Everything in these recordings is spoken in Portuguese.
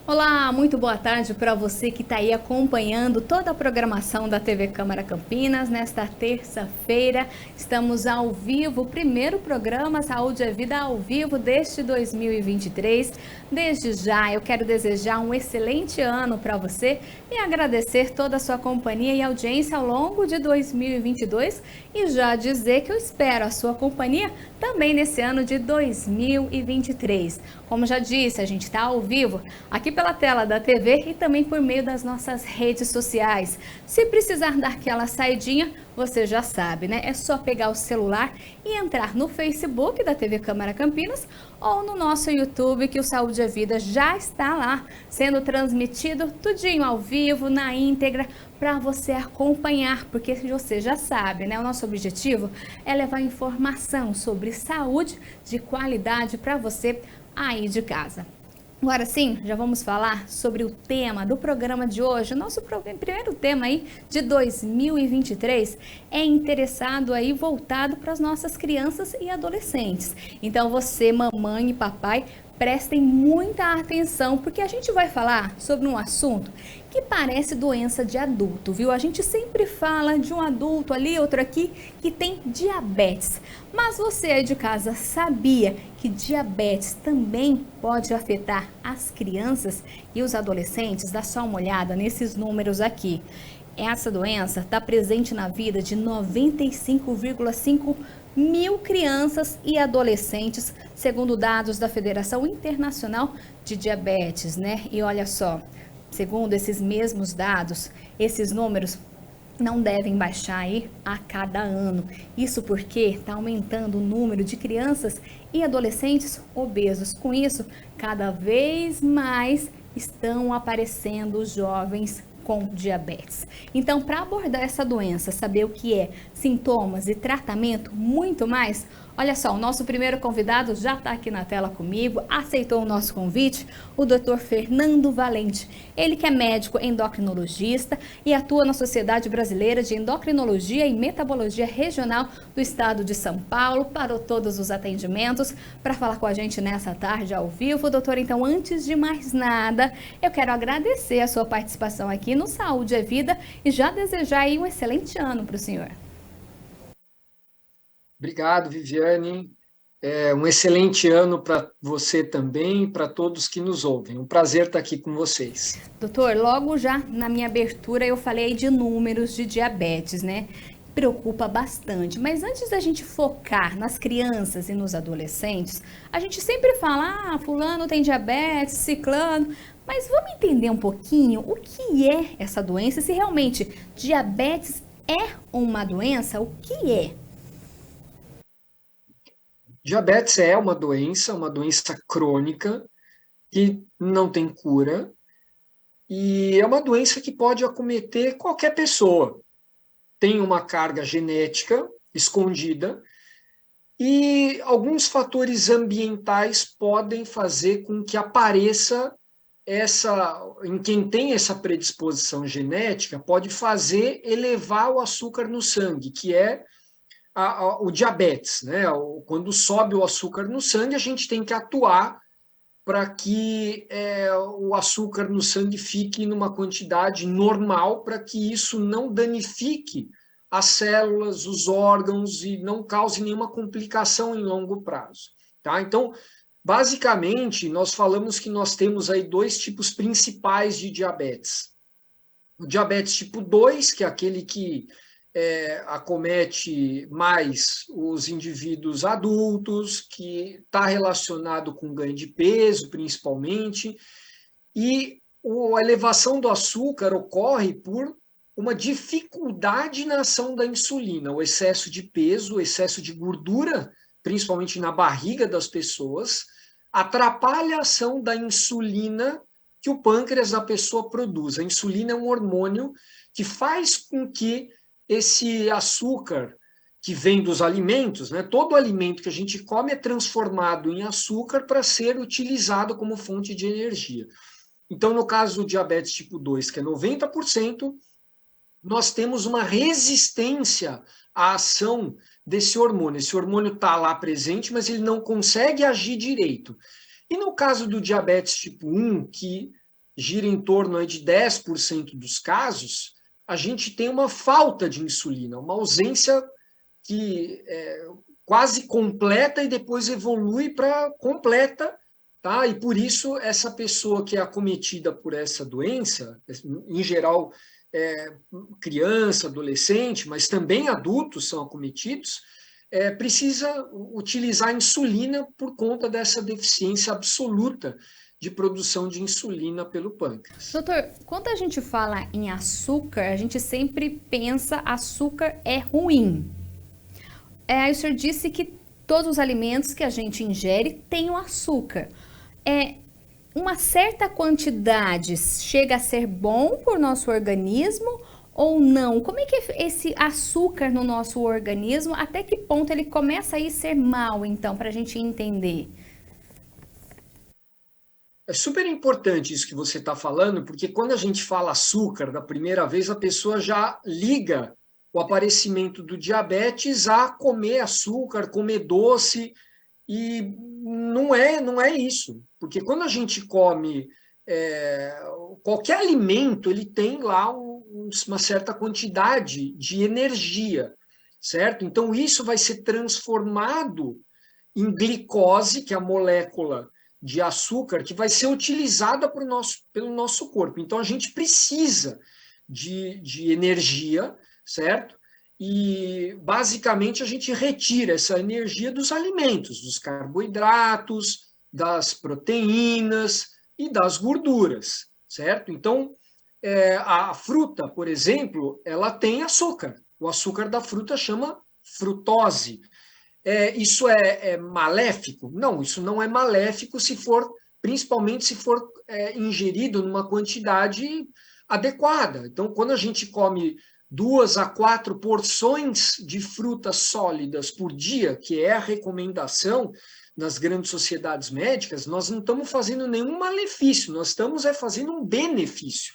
Olá, muito boa tarde para você que está aí acompanhando toda a programação da TV Câmara Campinas. Nesta terça-feira, estamos ao vivo, o primeiro programa Saúde é Vida ao vivo deste 2023. Desde já, eu quero desejar um excelente ano para você e agradecer toda a sua companhia e audiência ao longo de 2022 e já dizer que eu espero a sua companhia também nesse ano de 2023. Como já disse, a gente está ao vivo aqui pela tela da TV e também por meio das nossas redes sociais. Se precisar dar aquela saidinha, você já sabe, né? É só pegar o celular e entrar no Facebook da TV Câmara Campinas ou no nosso YouTube, que o Saúde é Vida já está lá, sendo transmitido tudinho ao vivo, na íntegra, para você acompanhar, porque você já sabe, né? O nosso objetivo é levar informação sobre saúde de qualidade para você aí de casa. Agora sim, já vamos falar sobre o tema do programa de hoje. O nosso primeiro tema aí de 2023 é interessado aí, voltado para as nossas crianças e adolescentes. Então você, mamãe e papai, prestem muita atenção, porque a gente vai falar sobre um assunto que parece doença de adulto, viu? A gente sempre fala de um adulto ali, outro aqui, que tem diabetes. Mas você aí de casa sabia que diabetes também pode afetar as crianças e os adolescentes? Dá só uma olhada nesses números aqui. Essa doença está presente na vida de 95,5 mil crianças e adolescentes, segundo dados da Federação Internacional de Diabetes, né? E olha só, segundo esses mesmos dados, esses números não devem baixar aí a cada ano. Isso porque está aumentando o número de crianças e adolescentes obesos. Com isso, cada vez mais estão aparecendo jovens com diabetes. Então, para abordar essa doença, saber o que é, sintomas e tratamento, muito mais, olha só, o nosso primeiro convidado já está aqui na tela comigo, aceitou o nosso convite, o Dr. Fernando Valente. Ele que é médico endocrinologista e atua na Sociedade Brasileira de Endocrinologia e Metabologia Regional do Estado de São Paulo, parou todos os atendimentos para falar com a gente nessa tarde ao vivo. Doutor, então, antes de mais nada, eu quero agradecer a sua participação aqui no Saúde é Vida e já desejar aí um excelente ano para o senhor. Obrigado, Viviane. Um excelente ano para você também e para todos que nos ouvem. Um prazer estar aqui com vocês. Doutor, logo já na minha abertura eu falei de números de diabetes, né? Preocupa bastante. Mas antes da gente focar nas crianças e nos adolescentes, a gente sempre fala, fulano tem diabetes, ciclano. Mas vamos entender um pouquinho o que é essa doença, se realmente diabetes é uma doença, o que é? Diabetes é uma doença crônica que não tem cura e é uma doença que pode acometer qualquer pessoa. Tem uma carga genética escondida e alguns fatores ambientais podem fazer com que apareça em quem tem essa predisposição genética, pode fazer elevar o açúcar no sangue, que é o diabetes, né? Quando sobe o açúcar no sangue, a gente tem que atuar para que o açúcar no sangue fique numa quantidade normal, para que isso não danifique as células, os órgãos e não cause nenhuma complicação em longo prazo. Tá? Então, basicamente, nós falamos que nós temos aí dois tipos principais de diabetes. O diabetes tipo 2, que é aquele que acomete mais os indivíduos adultos, que está relacionado com ganho de peso, principalmente, e a elevação do açúcar ocorre por uma dificuldade na ação da insulina, o excesso de peso, o excesso de gordura, principalmente na barriga das pessoas, atrapalha a ação da insulina que o pâncreas da pessoa produz. A insulina é um hormônio que faz com que esse açúcar que vem dos alimentos, né? Todo alimento que a gente come é transformado em açúcar para ser utilizado como fonte de energia. Então, no caso do diabetes tipo 2, que é 90%, nós temos uma resistência à ação desse hormônio. Esse hormônio está lá presente, mas ele não consegue agir direito. E no caso do diabetes tipo 1, que gira em torno aí de 10% dos casos, a gente tem uma falta de insulina, uma ausência que é quase completa e depois evolui para completa, tá? E por isso essa pessoa que é acometida por essa doença, em geral criança, adolescente, mas também adultos são acometidos, precisa utilizar a insulina por conta dessa deficiência absoluta de produção de insulina pelo pâncreas. Doutor, quando a gente fala em açúcar, a gente sempre pensa açúcar é ruim. Aí o senhor disse que todos os alimentos que a gente ingere têm o açúcar. Uma certa quantidade chega a ser bom para o nosso organismo ou não? Como é que é esse açúcar no nosso organismo, até que ponto ele começa a ser mal, então, para a gente entender? É super importante isso que você está falando, porque quando a gente fala açúcar da primeira vez, a pessoa já liga o aparecimento do diabetes a comer açúcar, comer doce, e não é isso. Porque quando a gente come qualquer alimento, ele tem lá uma certa quantidade de energia, certo? Então, isso vai ser transformado em glicose, que é a molécula de açúcar, que vai ser utilizada pelo nosso corpo. Então, a gente precisa de energia, certo? E, basicamente, a gente retira essa energia dos alimentos, dos carboidratos, das proteínas e das gorduras, certo? Então, a fruta, por exemplo, ela tem açúcar. O açúcar da fruta chama frutose. Isso é maléfico? Não, isso não é maléfico principalmente se for ingerido numa quantidade adequada. Então, quando a gente come 2 a 4 porções de frutas sólidas por dia, que é a recomendação nas grandes sociedades médicas, nós não estamos fazendo nenhum malefício, nós estamos fazendo um benefício,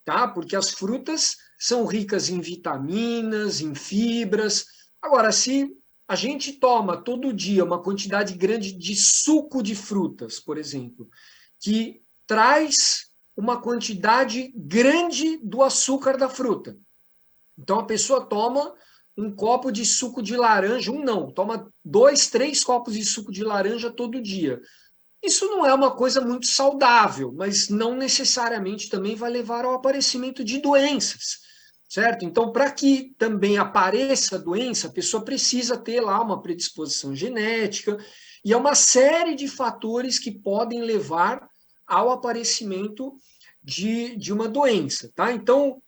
tá? Porque as frutas são ricas em vitaminas, em fibras. Agora, se a gente toma todo dia uma quantidade grande de suco de frutas, por exemplo, que traz uma quantidade grande do açúcar da fruta. Então, a pessoa toma um copo de suco de laranja, toma 2, 3 copos de suco de laranja todo dia. Isso não é uma coisa muito saudável, mas não necessariamente também vai levar ao aparecimento de doenças, certo? Então, para que também apareça a doença, a pessoa precisa ter lá uma predisposição genética, e é uma série de fatores que podem levar ao aparecimento de uma doença, tá? Então,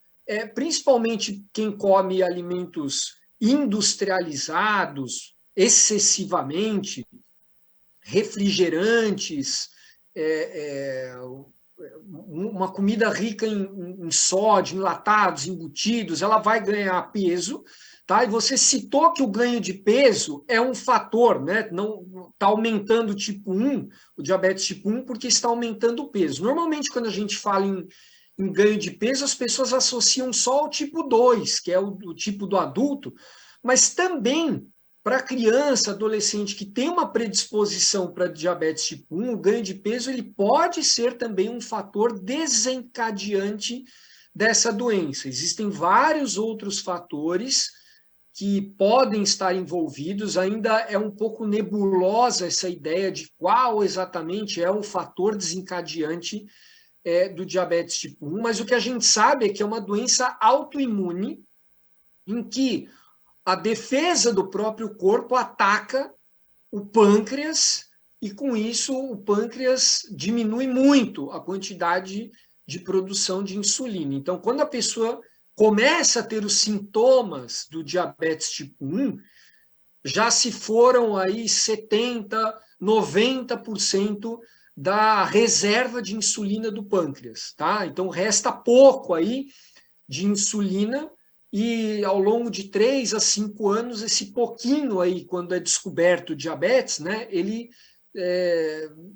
principalmente quem come alimentos industrializados excessivamente, refrigerantes, uma comida rica em sódio, enlatados, embutidos, ela vai ganhar peso, tá? E você citou que o ganho de peso é um fator, né? Não está aumentando o tipo 1, o diabetes tipo 1, porque está aumentando o peso. Normalmente, quando a gente fala em ganho de peso, as pessoas associam só ao tipo 2, que é o tipo do adulto, mas também para criança, adolescente que tem uma predisposição para diabetes tipo 1, o ganho de peso ele pode ser também um fator desencadeante dessa doença. Existem vários outros fatores que podem estar envolvidos, ainda é um pouco nebulosa essa ideia de qual exatamente é o fator desencadeante do diabetes tipo 1, mas o que a gente sabe é que é uma doença autoimune em que a defesa do próprio corpo ataca o pâncreas e, com isso, o pâncreas diminui muito a quantidade de produção de insulina. Então, quando a pessoa começa a ter os sintomas do diabetes tipo 1, já se foram aí 70%, 90% da reserva de insulina do pâncreas, tá? Então, resta pouco aí de insulina e ao longo de 3 a 5 anos, esse pouquinho aí, quando é descoberto o diabetes, né, ele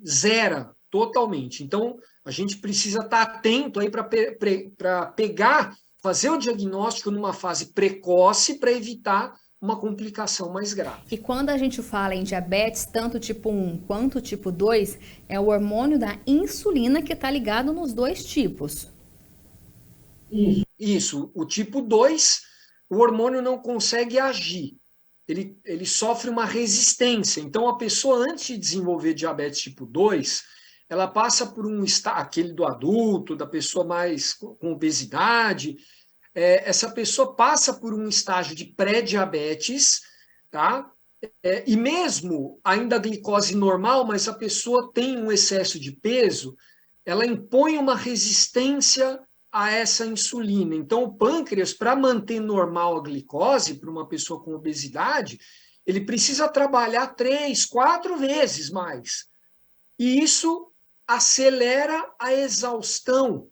zera totalmente. Então, a gente precisa estar atento aí para fazer o diagnóstico numa fase precoce para evitar uma complicação mais grave. E quando a gente fala em diabetes, tanto tipo 1 quanto tipo 2, é o hormônio da insulina que está ligado nos dois tipos. Isso. O tipo 2, o hormônio não consegue agir. Ele sofre uma resistência. Então, a pessoa, antes de desenvolver diabetes tipo 2, ela passa por um estágio, aquele do adulto, da pessoa mais com obesidade, essa pessoa passa por um estágio de pré-diabetes, tá? E mesmo ainda a glicose normal, mas a pessoa tem um excesso de peso, ela impõe uma resistência a essa insulina. Então, o pâncreas, para manter normal a glicose para uma pessoa com obesidade, ele precisa trabalhar 3, 4 vezes mais. E isso acelera a exaustão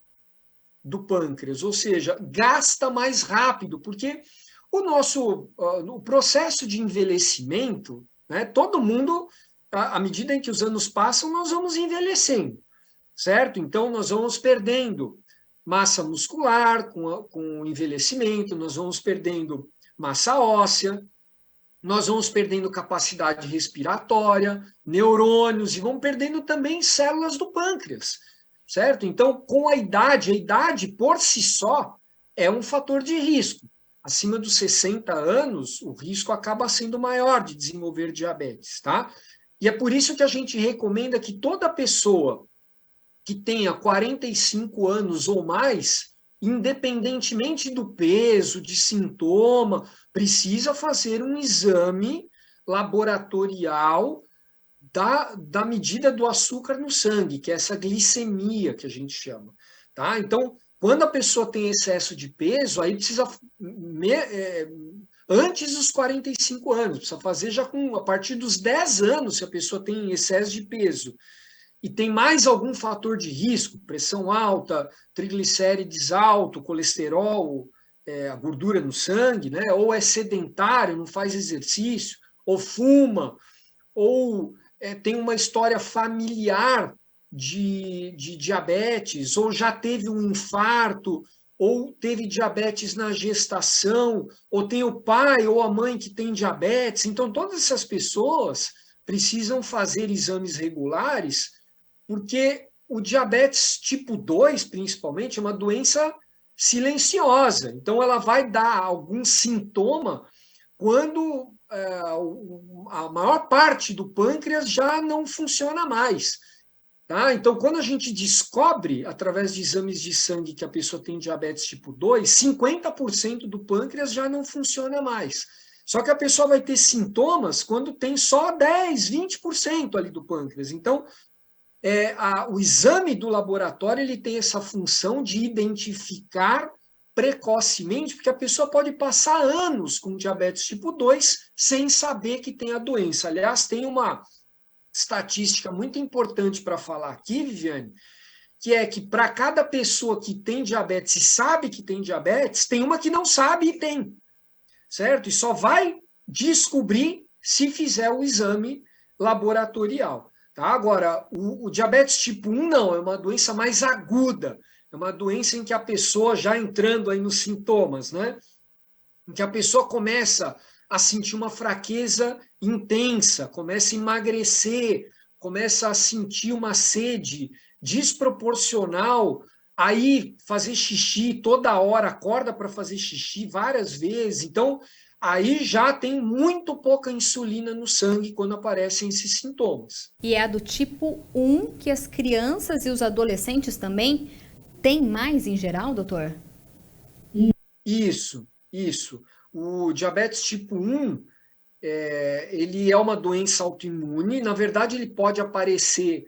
do pâncreas, ou seja, gasta mais rápido, porque o processo de envelhecimento, né, todo mundo, à medida em que os anos passam, nós vamos envelhecendo, certo? Então, nós vamos perdendo massa muscular com o envelhecimento, nós vamos perdendo massa óssea, nós vamos perdendo capacidade respiratória, neurônios, e vamos perdendo também células do pâncreas, certo? Então, com a idade por si só é um fator de risco. Acima dos 60 anos, o risco acaba sendo maior de desenvolver diabetes, tá? E é por isso que a gente recomenda que toda pessoa que tenha 45 anos ou mais, independentemente do peso, de sintoma, precisa fazer um exame laboratorial da medida do açúcar no sangue, que é essa glicemia que a gente chama, tá? Então, quando a pessoa tem excesso de peso, aí precisa antes dos 45 anos, precisa fazer já a partir dos 10 anos, se a pessoa tem excesso de peso e tem mais algum fator de risco, pressão alta, triglicérides alto, colesterol, a gordura no sangue, né? Ou é sedentário, não faz exercício, ou fuma, ou tem uma história familiar de diabetes, ou já teve um infarto, ou teve diabetes na gestação, ou tem o pai ou a mãe que tem diabetes. Então, todas essas pessoas precisam fazer exames regulares, porque o diabetes tipo 2, principalmente, é uma doença silenciosa. Então, ela vai dar algum sintoma quando a maior parte do pâncreas já não funciona mais. Tá? Então, quando a gente descobre, através de exames de sangue, que a pessoa tem diabetes tipo 2, 50% do pâncreas já não funciona mais. Só que a pessoa vai ter sintomas quando tem só 10, 20% ali do pâncreas. Então, o exame do laboratório ele tem essa função de identificar precocemente, porque a pessoa pode passar anos com diabetes tipo 2 sem saber que tem a doença. Aliás, tem uma estatística muito importante para falar aqui, Viviane, que é que para cada pessoa que tem diabetes e sabe que tem diabetes, tem uma que não sabe e tem, certo? E só vai descobrir se fizer o exame laboratorial. Tá? Agora, o diabetes tipo 1 não, é uma doença mais aguda, é uma doença em que a pessoa, já entrando aí nos sintomas, né? Em que a pessoa começa a sentir uma fraqueza intensa, começa a emagrecer, começa a sentir uma sede desproporcional, aí fazer xixi toda hora, acorda para fazer xixi várias vezes. Então, aí já tem muito pouca insulina no sangue quando aparecem esses sintomas. E é a do tipo 1 que as crianças e os adolescentes também têm mais em geral, doutor? Isso. O diabetes tipo 1, ele é uma doença autoimune. Na verdade, ele pode aparecer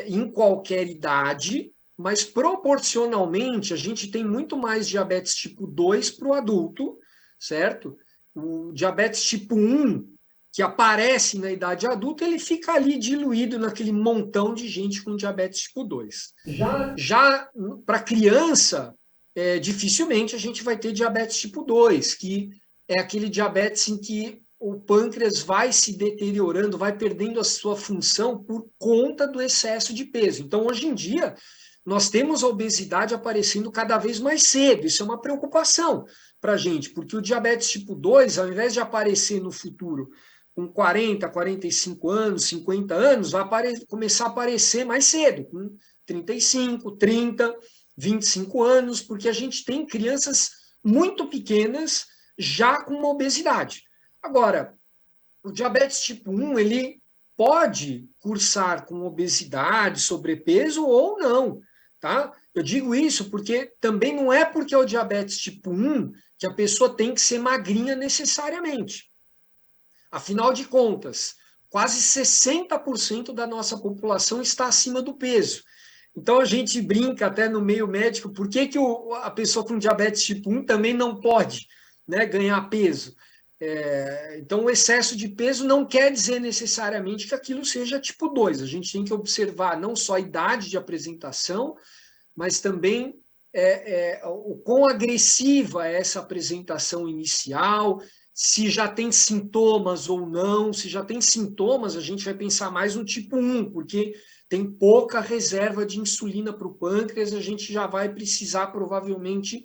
em qualquer idade, mas proporcionalmente a gente tem muito mais diabetes tipo 2 para o adulto, certo? O diabetes tipo 1, que aparece na idade adulta, ele fica ali diluído naquele montão de gente com diabetes tipo 2. Já para criança, dificilmente a gente vai ter diabetes tipo 2, que é aquele diabetes em que o pâncreas vai se deteriorando, vai perdendo a sua função por conta do excesso de peso. Então, hoje em dia, nós temos a obesidade aparecendo cada vez mais cedo, isso é uma preocupação, para a gente, porque o diabetes tipo 2, ao invés de aparecer no futuro com 40, 45 anos, 50 anos, vai começar a aparecer mais cedo, com 35, 30, 25 anos, porque a gente tem crianças muito pequenas já com uma obesidade. Agora, o diabetes tipo 1, ele pode cursar com obesidade, sobrepeso ou não, tá? Eu digo isso porque também não é porque é o diabetes tipo 1 que a pessoa tem que ser magrinha necessariamente. Afinal de contas, quase 60% da nossa população está acima do peso. Então a gente brinca até no meio médico, por que a pessoa com diabetes tipo 1 também não pode, né, ganhar peso? Então o excesso de peso não quer dizer necessariamente que aquilo seja tipo 2. A gente tem que observar não só a idade de apresentação, mas também o quão agressiva é essa apresentação inicial, se já tem sintomas ou não. Se já tem sintomas, a gente vai pensar mais no tipo 1, porque tem pouca reserva de insulina para o pâncreas, a gente já vai precisar provavelmente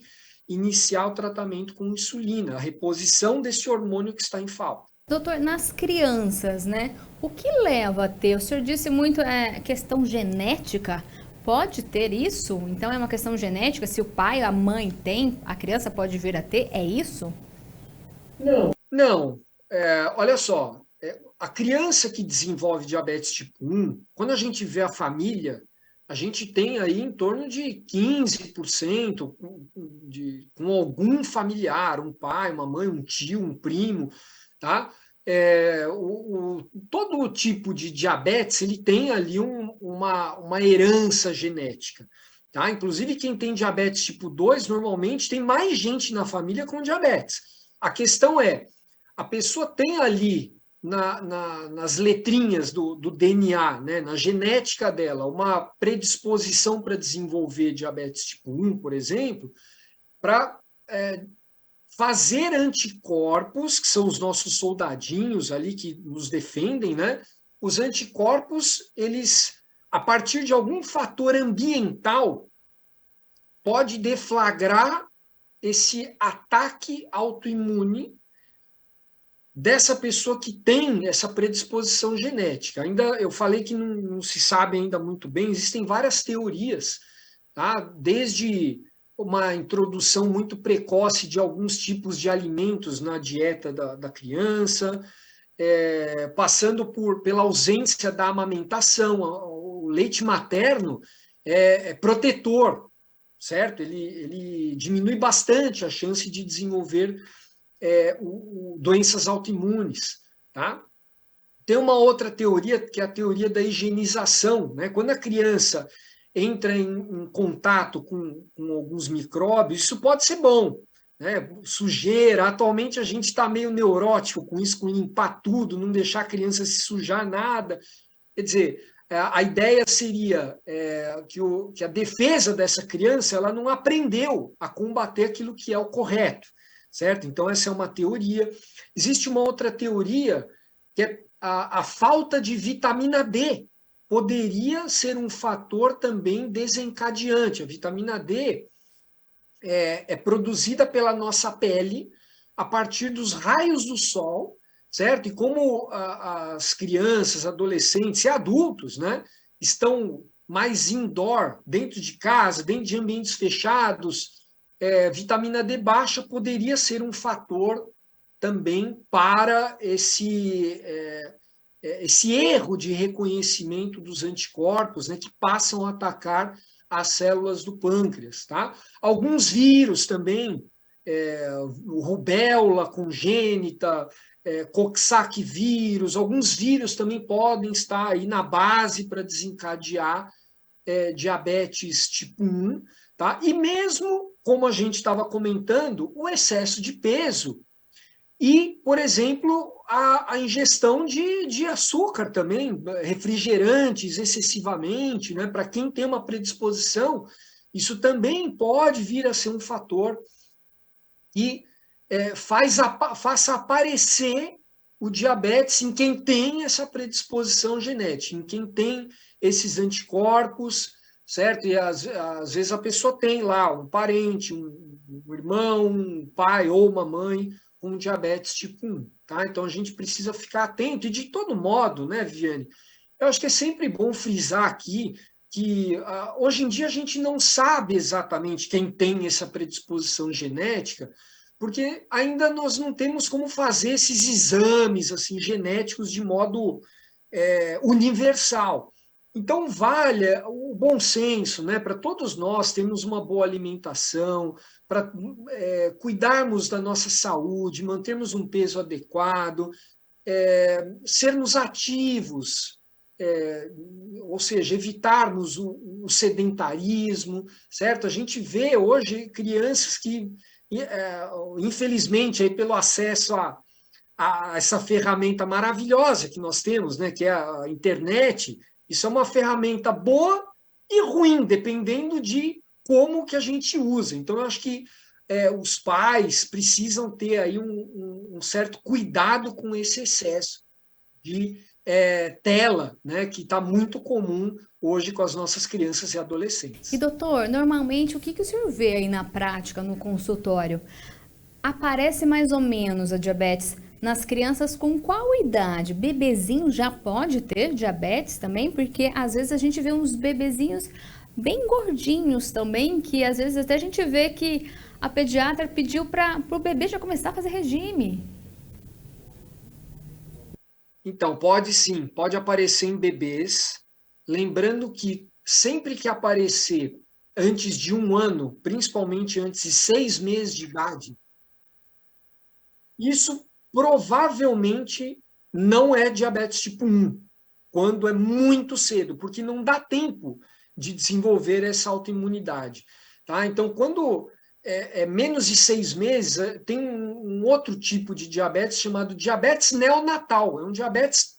iniciar o tratamento com insulina, a reposição desse hormônio que está em falta. Doutor, nas crianças, né? O que leva a ter? O senhor disse muito questão genética. Pode ter isso? Então é uma questão genética? Se o pai ou a mãe tem, a criança pode vir a ter? É isso? Não. Olha só, a criança que desenvolve diabetes tipo 1, quando a gente vê a família, a gente tem aí em torno de 15% com algum familiar, um pai, uma mãe, um tio, um primo, tá? Todo tipo de diabetes, ele tem ali uma herança genética, tá? Inclusive, quem tem diabetes tipo 2, normalmente tem mais gente na família com diabetes. A questão é, a pessoa tem ali nas letrinhas do DNA, né, na genética dela, uma predisposição para desenvolver diabetes tipo 1, por exemplo, para fazer anticorpos, que são os nossos soldadinhos ali que nos defendem, né? Os anticorpos, eles, a partir de algum fator ambiental, pode deflagrar esse ataque autoimune dessa pessoa que tem essa predisposição genética. Ainda eu falei que não se sabe ainda muito bem, existem várias teorias, tá? Desde uma introdução muito precoce de alguns tipos de alimentos na dieta da criança, passando pela ausência da amamentação. O leite materno é protetor, certo? Ele diminui bastante a chance de desenvolver doenças autoimunes, tá? Tem uma outra teoria, que é a teoria da higienização, né? Quando a criança entra em contato com alguns micróbios, isso pode ser bom, né? Sujeira, atualmente a gente está meio neurótico com isso, com limpar tudo, não deixar a criança se sujar nada. Quer dizer, a ideia seria que a defesa dessa criança ela não aprendeu a combater aquilo que é o correto, certo? Então, essa é uma teoria. Existe uma outra teoria, que é a falta de vitamina D. Poderia ser um fator também desencadeante. A vitamina D é produzida pela nossa pele a partir dos raios do sol, certo? E como as crianças, adolescentes e adultos, né, estão mais indoor, dentro de casa, dentro de ambientes fechados, vitamina D baixa poderia ser um fator também para esse erro de reconhecimento dos anticorpos, né, que passam a atacar as células do pâncreas. Tá? Alguns vírus também, rubéola congênita, Coxsackie vírus, alguns vírus também podem estar aí na base para desencadear diabetes tipo 1, tá? E mesmo, como a gente estava comentando, o excesso de peso e, por exemplo, a ingestão de açúcar também, refrigerantes excessivamente, né? Para quem tem uma predisposição, isso também pode vir a ser um fator que faça aparecer o diabetes em quem tem essa predisposição genética, em quem tem esses anticorpos, certo? E às vezes a pessoa tem lá um parente, um irmão, um pai ou uma mãe com diabetes tipo 1, tá? Então a gente precisa ficar atento, e de todo modo, né, Viviane? Eu acho que é sempre bom frisar aqui que hoje em dia a gente não sabe exatamente quem tem essa predisposição genética, porque ainda nós não temos como fazer esses exames assim genéticos de modo universal. Então, vale o bom senso, né? Para todos nós termos uma boa alimentação, para cuidarmos da nossa saúde, mantermos um peso adequado, sermos ativos, ou seja, evitarmos o sedentarismo, certo? A gente vê hoje crianças que, infelizmente, aí pelo acesso a essa ferramenta maravilhosa que nós temos, né, que é a internet, isso é uma ferramenta boa e ruim, dependendo de como que a gente usa. Então, eu acho que os pais precisam ter aí um certo cuidado com esse excesso de tela, né, que está muito comum hoje com as nossas crianças e adolescentes. E doutor, normalmente o que o senhor vê aí na prática, no consultório? Aparece mais ou menos a diabetes nas crianças com qual idade? Bebezinho já pode ter diabetes também? Porque às vezes a gente vê uns bebezinhos bem gordinhos também, que às vezes até a gente vê que a pediatra pediu para o bebê já começar a fazer regime. Então, pode sim, pode aparecer em bebês. Lembrando que sempre que aparecer antes de 1 ano, principalmente antes de 6 meses de idade, isso provavelmente não é diabetes tipo 1, quando é muito cedo, porque não dá tempo de desenvolver essa autoimunidade. Tá? Então, quando é menos de 6 meses, tem um outro tipo de diabetes chamado diabetes neonatal, é um diabetes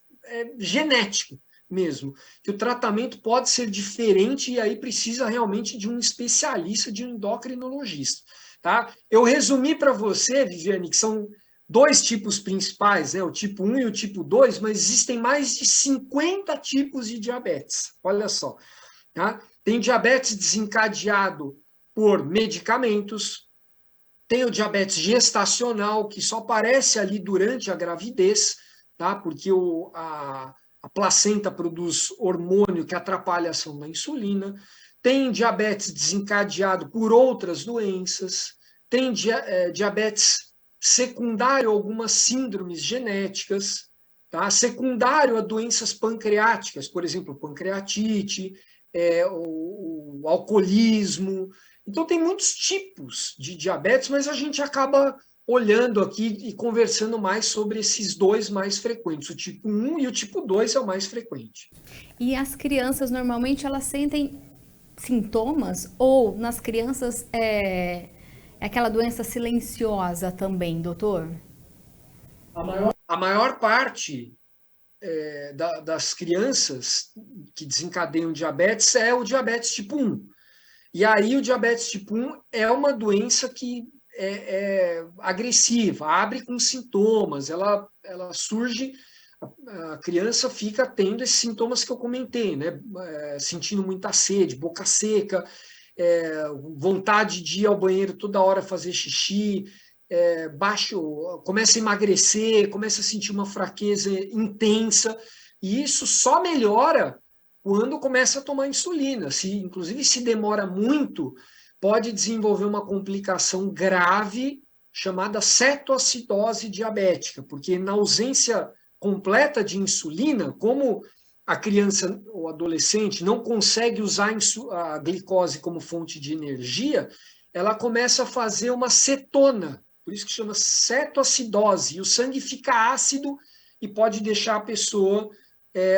genético mesmo, que o tratamento pode ser diferente e aí precisa realmente de um especialista, de um endocrinologista. Tá? Eu resumi para você, Viviane, que são 2 tipos principais, né? O tipo 1 e o tipo 2, mas existem mais de 50 tipos de diabetes. Olha só. Tá? Tem diabetes desencadeado por medicamentos, tem o diabetes gestacional, que só aparece ali durante a gravidez, tá? Porque a placenta produz hormônio que atrapalha a ação da insulina, tem diabetes desencadeado por outras doenças, tem diabetes secundário a algumas síndromes genéticas, tá? Secundário a doenças pancreáticas, por exemplo, pancreatite, o alcoolismo. Então, tem muitos tipos de diabetes, mas a gente acaba olhando aqui e conversando mais sobre esses 2 mais frequentes. O tipo 1 e o tipo 2 é o mais frequente. E as crianças, normalmente, elas sentem sintomas? Ou nas crianças é aquela doença silenciosa também, doutor? A maior parte das crianças que desencadeiam diabetes é o diabetes tipo 1. E aí o diabetes tipo 1 é uma doença que é agressiva, abre com sintomas, ela surge, a criança fica tendo esses sintomas que eu comentei, né? Sentindo muita sede, boca seca, vontade de ir ao banheiro toda hora fazer xixi, começa a emagrecer, começa a sentir uma fraqueza intensa, e isso só melhora quando começa a tomar insulina. Inclusive, se demora muito, pode desenvolver uma complicação grave chamada cetoacidose diabética, porque na ausência completa de insulina, como a criança ou adolescente não consegue usar a glicose como fonte de energia, ela começa a fazer uma cetona, por isso que chama cetoacidose, e o sangue fica ácido e pode deixar a pessoa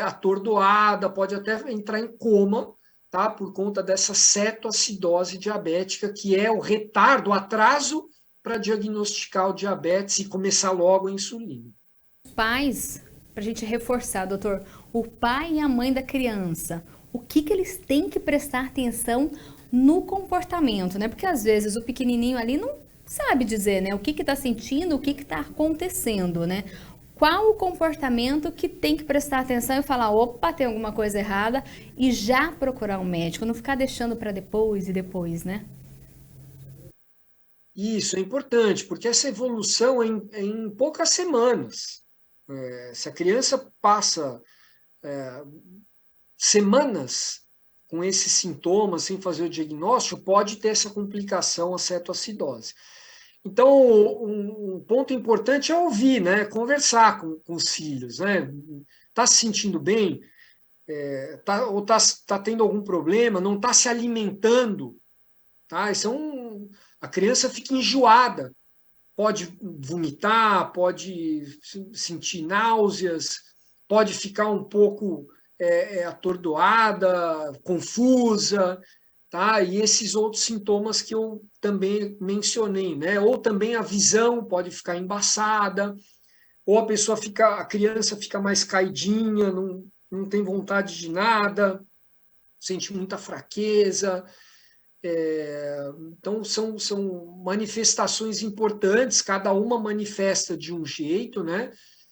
atordoada, pode até entrar em coma, tá? Por conta dessa cetoacidose diabética, que é o retardo, o atraso para diagnosticar o diabetes e começar logo a insulina. Pais, para a gente reforçar, doutor, o pai e a mãe da criança, o que eles têm que prestar atenção no comportamento, né? Porque às vezes o pequenininho ali não sabe dizer, né? O que está sentindo, o que está acontecendo, né? qual o comportamento que tem que prestar atenção e falar, opa, tem alguma coisa errada, e já procurar um médico, não ficar deixando para depois e depois, né? Isso é importante, porque essa evolução é em poucas semanas. Se a criança passa semanas com esses sintomas, sem fazer o diagnóstico, pode ter essa complicação, a cetoacidose. Então, um ponto importante é ouvir, né? Conversar com os filhos, né? Está se sentindo bem? Ou tá tendo algum problema? Não está se alimentando? Tá? A criança fica enjoada, pode vomitar, pode sentir náuseas, pode ficar um pouco atordoada, confusa, tá? E esses outros sintomas que eu também mencionei, né? Ou também a visão pode ficar embaçada, ou a criança fica mais caidinha, não tem vontade de nada, sente muita fraqueza. Então, são manifestações importantes, cada uma manifesta de um jeito, né?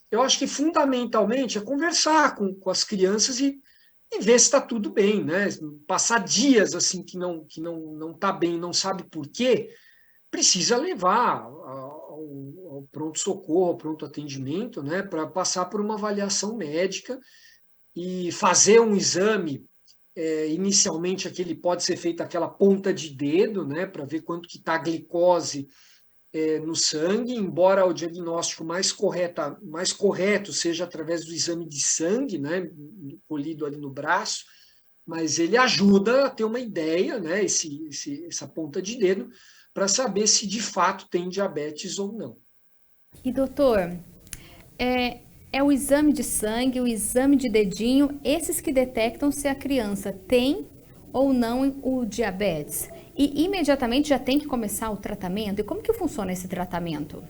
Eu acho que, fundamentalmente, é conversar com as crianças e ver se está tudo bem, né? Passar dias assim que não está bem, não sabe por quê, precisa levar ao pronto-socorro, ao pronto atendimento, né? Para passar por uma avaliação médica e fazer um exame. Inicialmente, pode ser feito aquela ponta de dedo, né, para ver quanto que está a glicose no sangue, embora o diagnóstico mais correto seja através do exame de sangue, né, colhido ali no braço, mas ele ajuda a ter uma ideia, né, essa ponta de dedo, para saber se de fato tem diabetes ou não. E doutor, é o exame de sangue, o exame de dedinho, esses que detectam se a criança tem ou não o diabetes. E imediatamente já tem que começar o tratamento? E como que funciona esse tratamento?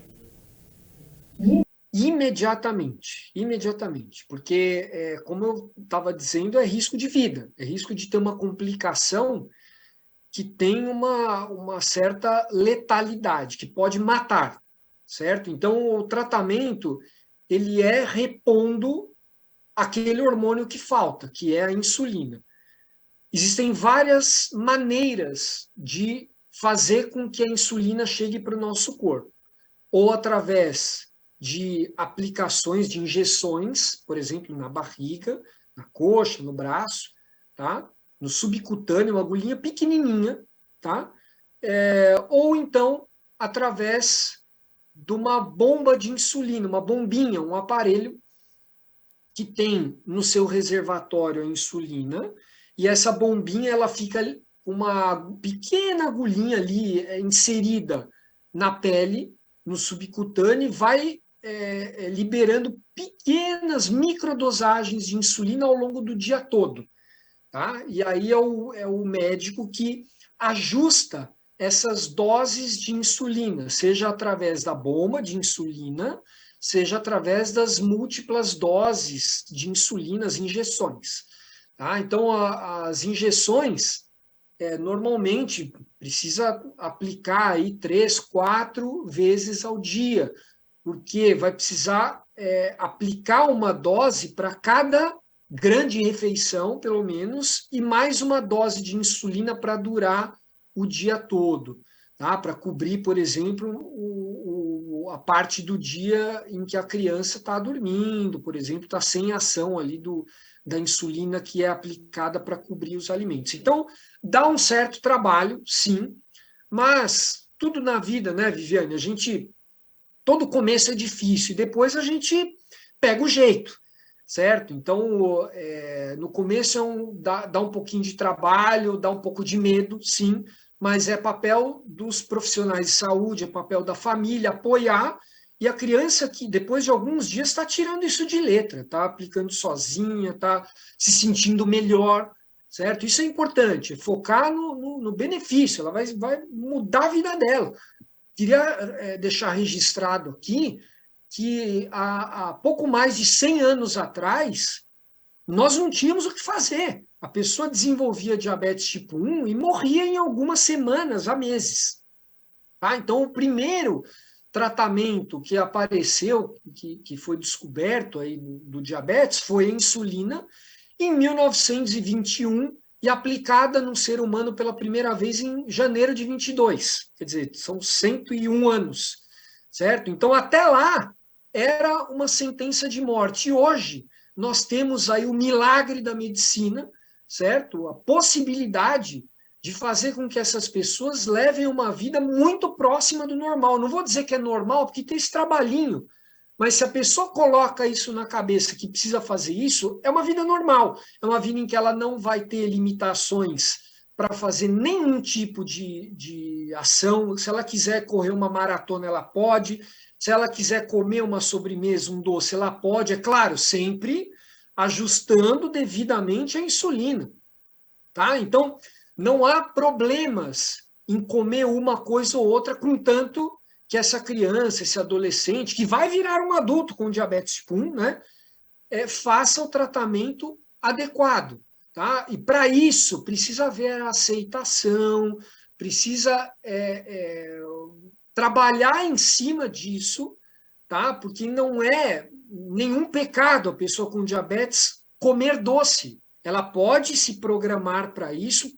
Imediatamente, porque, como eu estava dizendo, é risco de vida, é risco de ter uma complicação que tem uma certa letalidade, que pode matar, certo? Então, o tratamento, ele é repondo aquele hormônio que falta, que é a insulina. Existem várias maneiras de fazer com que a insulina chegue para o nosso corpo, ou através de aplicações, de injeções, por exemplo, na barriga, na coxa, no braço, tá? No subcutâneo, uma agulhinha pequenininha, tá? Ou então através de uma bomba de insulina, uma bombinha, um aparelho que tem no seu reservatório a insulina, e essa bombinha ela fica uma pequena agulhinha ali inserida na pele, no subcutâneo, e vai liberando pequenas microdosagens de insulina ao longo do dia todo. Tá? E aí é o médico que ajusta essas doses de insulina, seja através da bomba de insulina, seja através das múltiplas doses de insulina, as injeções. Tá? Então, as injeções, normalmente, precisa aplicar aí 3, 4 vezes ao dia, porque vai precisar aplicar uma dose para cada grande refeição, pelo menos, e mais uma dose de insulina para durar o dia todo, tá? Para cobrir, por exemplo, a parte do dia em que a criança está dormindo, por exemplo, está sem ação ali da insulina que é aplicada para cobrir os alimentos. Então, dá um certo trabalho, sim, mas tudo na vida, né, Viviane? Todo começo é difícil, e depois a gente pega o jeito, certo? Então, no começo dá um pouquinho de trabalho, dá um pouco de medo, sim, mas é papel dos profissionais de saúde, é papel da família apoiar, e a criança que depois de alguns dias está tirando isso de letra, está aplicando sozinha, está se sentindo melhor, certo? Isso é importante, focar no benefício, ela vai mudar a vida dela. Queria deixar registrado aqui que há pouco mais de 100 anos atrás, nós não tínhamos o que fazer. A pessoa desenvolvia diabetes tipo 1 e morria em algumas semanas, a meses. Tá? Então, o primeiro tratamento que apareceu, que foi descoberto aí do diabetes, foi a insulina, em 1921, e aplicada no ser humano pela primeira vez em janeiro de 22. Quer dizer, são 101 anos, certo? Então, até lá, era uma sentença de morte. E hoje, nós temos aí o milagre da medicina, certo? A possibilidade de fazer com que essas pessoas levem uma vida muito próxima do normal. Não vou dizer que é normal, porque tem esse trabalhinho, mas se a pessoa coloca isso na cabeça, que precisa fazer isso, é uma vida normal. É uma vida em que ela não vai ter limitações para fazer nenhum tipo de ação. Se ela quiser correr uma maratona, ela pode. Se ela quiser comer uma sobremesa, um doce, ela pode. É claro, sempre ajustando devidamente a insulina. Tá? Então, não há problemas em comer uma coisa ou outra, contanto que essa criança, esse adolescente, que vai virar um adulto com diabetes tipo 1, né, faça o tratamento adequado. Tá? E para isso, precisa haver aceitação, precisa trabalhar em cima disso, tá? Porque não é nenhum pecado a pessoa com diabetes comer doce. Ela pode se programar para isso.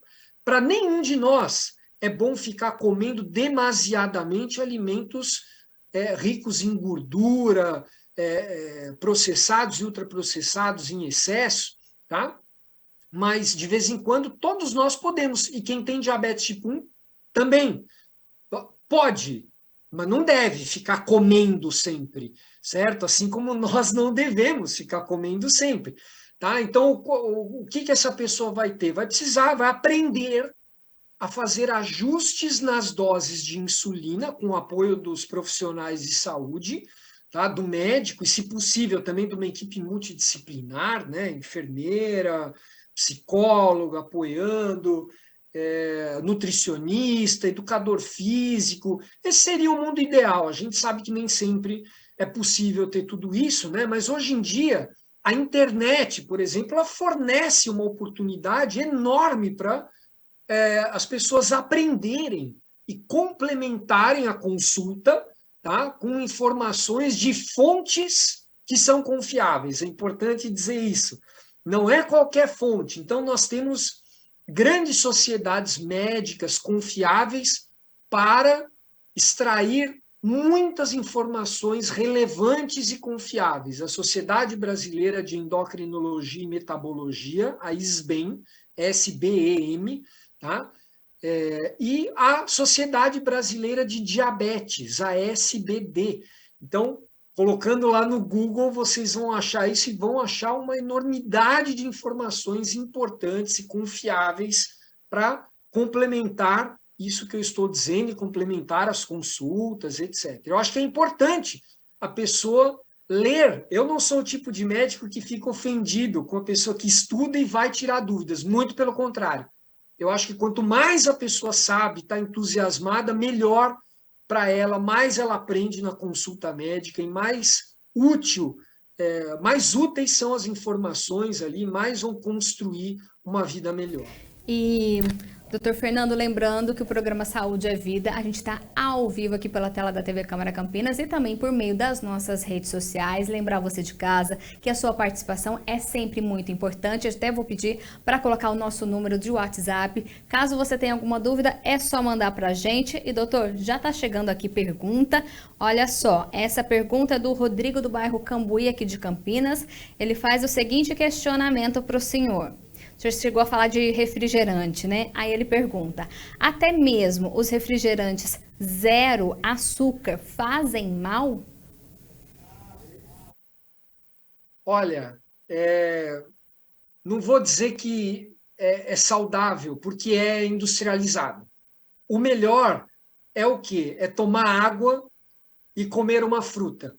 Para nenhum de nós é bom ficar comendo demasiadamente alimentos ricos em gordura, processados e ultraprocessados em excesso, tá? Mas, de vez em quando, todos nós podemos. E quem tem diabetes tipo 1 também pode, mas não deve ficar comendo sempre, certo? Assim como nós não devemos ficar comendo sempre. Tá? Então, o que essa pessoa vai ter? Vai aprender a fazer ajustes nas doses de insulina com o apoio dos profissionais de saúde, tá? Do médico e, se possível, também de uma equipe multidisciplinar, né? Enfermeira, psicóloga apoiando, nutricionista, educador físico. Esse seria o mundo ideal. A gente sabe que nem sempre é possível ter tudo isso, né? Mas hoje em dia a internet, por exemplo, ela fornece uma oportunidade enorme para as pessoas aprenderem e complementarem a consulta, tá, com informações de fontes que são confiáveis. É importante dizer isso. Não é qualquer fonte. Então, nós temos grandes sociedades médicas confiáveis para extrair muitas informações relevantes e confiáveis. A Sociedade Brasileira de Endocrinologia e Metabologia, a SBEM, SBEM, tá? E a Sociedade Brasileira de Diabetes, a SBD. Então, colocando lá no Google, vocês vão achar isso e vão achar uma enormidade de informações importantes e confiáveis para complementar isso que eu estou dizendo e complementar as consultas, etc. Eu acho que é importante a pessoa ler. Eu não sou o tipo de médico que fica ofendido com a pessoa que estuda e vai tirar dúvidas, muito pelo contrário. Eu acho que quanto mais a pessoa sabe, está entusiasmada, melhor para ela, mais ela aprende na consulta médica e mais mais úteis são as informações ali, mais vão construir uma vida melhor. E, doutor Fernando, lembrando que o programa Saúde é Vida, a gente está ao vivo aqui pela tela da TV Câmara Campinas e também por meio das nossas redes sociais. Lembrar você de casa que a sua participação é sempre muito importante. Eu até vou pedir para colocar o nosso número de WhatsApp. Caso você tenha alguma dúvida, é só mandar para a gente. E, doutor, já está chegando aqui pergunta. Olha só, essa pergunta é do Rodrigo do bairro Cambuí, aqui de Campinas. Ele faz o seguinte questionamento para o senhor. O senhor chegou a falar de refrigerante, né? Aí ele pergunta, até mesmo os refrigerantes zero açúcar fazem mal? Olha, não vou dizer que é saudável, porque é industrializado. O melhor é o quê? É tomar água e comer uma fruta,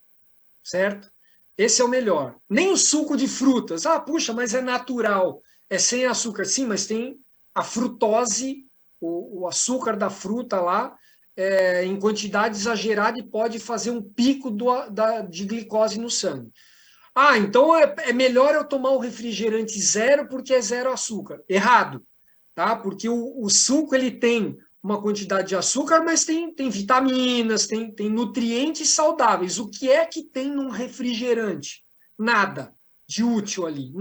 certo? Esse é o melhor. Nem o suco de frutas. Ah, puxa, mas é natural. É sem açúcar, sim, mas tem a frutose, o açúcar da fruta lá, em quantidade exagerada e pode fazer um pico de glicose no sangue. Ah, então é melhor eu tomar o refrigerante zero porque é zero açúcar. Errado, tá? Porque o suco ele tem uma quantidade de açúcar, mas tem vitaminas, tem nutrientes saudáveis. O que é que tem num refrigerante? Nada de útil ali.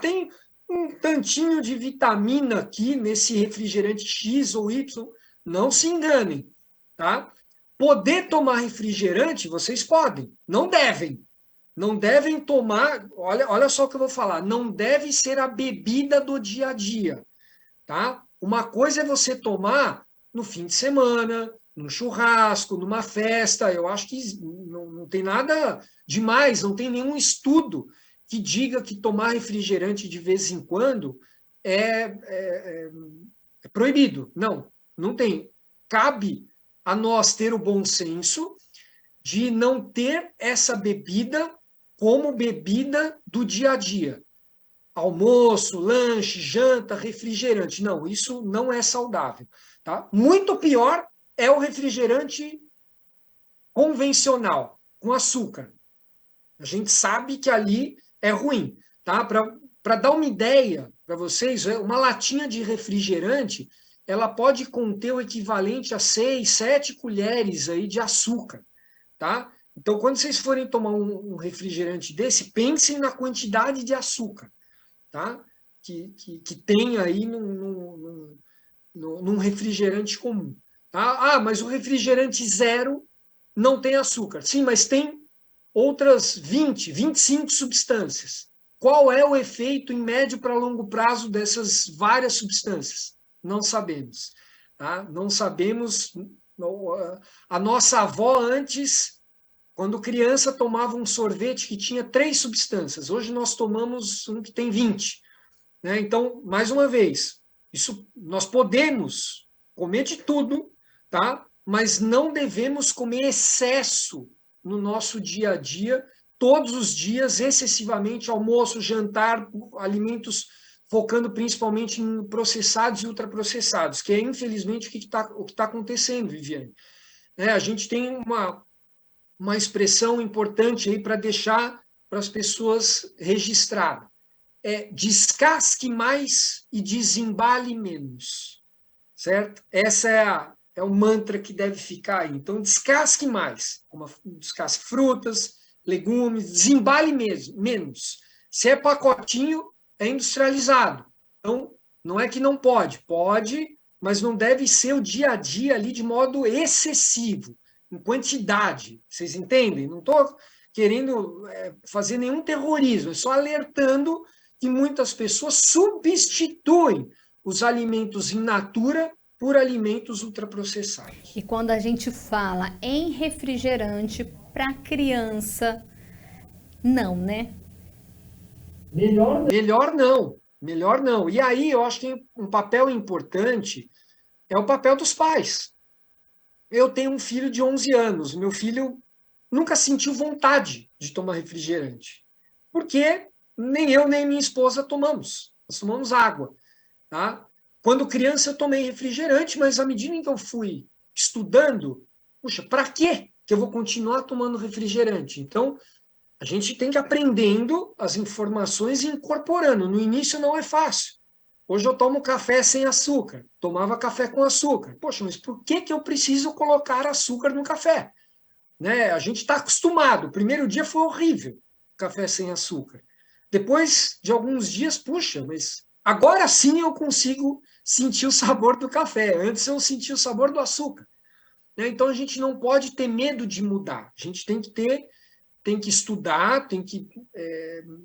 Tem um tantinho de vitamina aqui nesse refrigerante X ou Y. Não se enganem, tá? Poder tomar refrigerante, vocês podem, não devem. Não devem tomar, olha só o que eu vou falar, não deve ser a bebida do dia a dia, tá? Uma coisa é você tomar no fim de semana, num churrasco, numa festa. Eu acho que não tem nada demais, não tem nenhum estudo que diga que tomar refrigerante de vez em quando é proibido. Não tem. Cabe a nós ter o bom senso de não ter essa bebida como bebida do dia a dia. Almoço, lanche, janta, refrigerante. Não, isso não é saudável. Tá? Muito pior é o refrigerante convencional, com açúcar. A gente sabe que ali é ruim. Tá? Para dar uma ideia para vocês, uma latinha de refrigerante ela pode conter o equivalente a 6, 7 colheres aí de açúcar. Tá? Então, quando vocês forem tomar um refrigerante desse, pensem na quantidade de açúcar, tá? que tem aí num refrigerante comum. Tá? Mas o refrigerante zero não tem açúcar. Sim, mas tem outras 20, 25 substâncias. Qual é o efeito em médio para longo prazo dessas várias substâncias? Não sabemos. Tá? Não sabemos. A nossa avó antes, quando criança, tomava um sorvete que tinha 3 substâncias. Hoje nós tomamos um que tem 20. Né? Então, mais uma vez, nós podemos comer de tudo, tá? Mas não devemos comer excesso no nosso dia a dia, todos os dias, excessivamente, almoço, jantar, alimentos focando principalmente em processados e ultraprocessados, que é, infelizmente, o que está acontecendo, Viviane. A gente tem uma expressão importante aí para deixar para as pessoas registradas. Descasque mais e desembale menos, certo? Essa é o mantra que deve ficar aí. Então, descasque mais, descasque frutas, legumes, desembale menos. Se é pacotinho, é industrializado. Então, não é que não pode, mas não deve ser o dia a dia ali de modo excessivo, em quantidade. Vocês entendem? Não estou querendo fazer nenhum terrorismo, é só alertando que muitas pessoas substituem os alimentos in natura por alimentos ultraprocessados. E quando a gente fala em refrigerante para criança, não, né? Melhor não. E aí eu acho que um papel importante é o papel dos pais. Eu tenho um filho de 11 anos. Meu filho nunca sentiu vontade de tomar refrigerante. Porque nem eu nem minha esposa tomamos. Nós tomamos água. Tá? Quando criança eu tomei refrigerante, mas à medida em que eu fui estudando, puxa, para quê que eu vou continuar tomando refrigerante? Então, a gente tem que ir aprendendo as informações e incorporando. No início não é fácil. Hoje eu tomo café sem açúcar. Tomava café com açúcar. Poxa, mas por que eu preciso colocar açúcar no café? Né? A gente está acostumado. O primeiro dia foi horrível, café sem açúcar. Depois de alguns dias, puxa, mas agora sim eu consigo sentir o sabor do café. Antes eu sentia o sabor do açúcar. Né? Então a gente não pode ter medo de mudar. A gente tem que estudar, tem que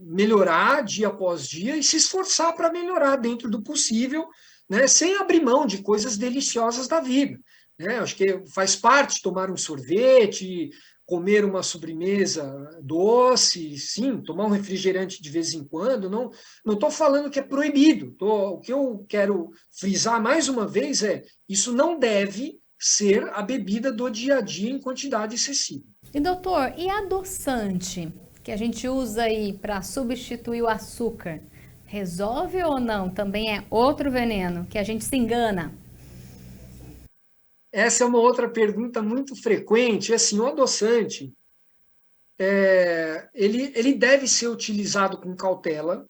melhorar dia após dia e se esforçar para melhorar dentro do possível, né? Sem abrir mão de coisas deliciosas da vida. Né? Acho que faz parte tomar um sorvete, comer uma sobremesa doce, sim, tomar um refrigerante de vez em quando. Não estou falando que é proibido. O que eu quero frisar mais uma vez isso não deve ser a bebida do dia a dia em quantidade excessiva. E doutor, e adoçante que a gente usa aí para substituir o açúcar, resolve ou não? Também é outro veneno que a gente se engana. Essa é uma outra pergunta muito frequente. Assim, o adoçante, ele deve ser utilizado com cautela,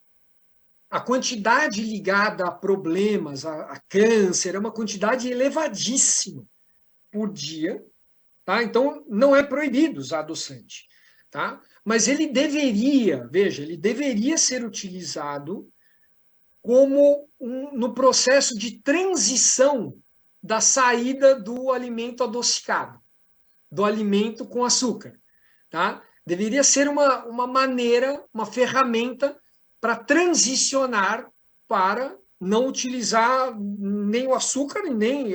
a quantidade ligada a problemas, a câncer, é uma quantidade elevadíssima por dia, tá? Então, não é proibido usar adoçante, tá? Mas ele deveria, veja, ele deveria ser utilizado como no processo de transição da saída do alimento adocicado, do alimento com açúcar, tá? Deveria ser uma maneira, uma ferramenta para transicionar para não utilizar nem o açúcar nem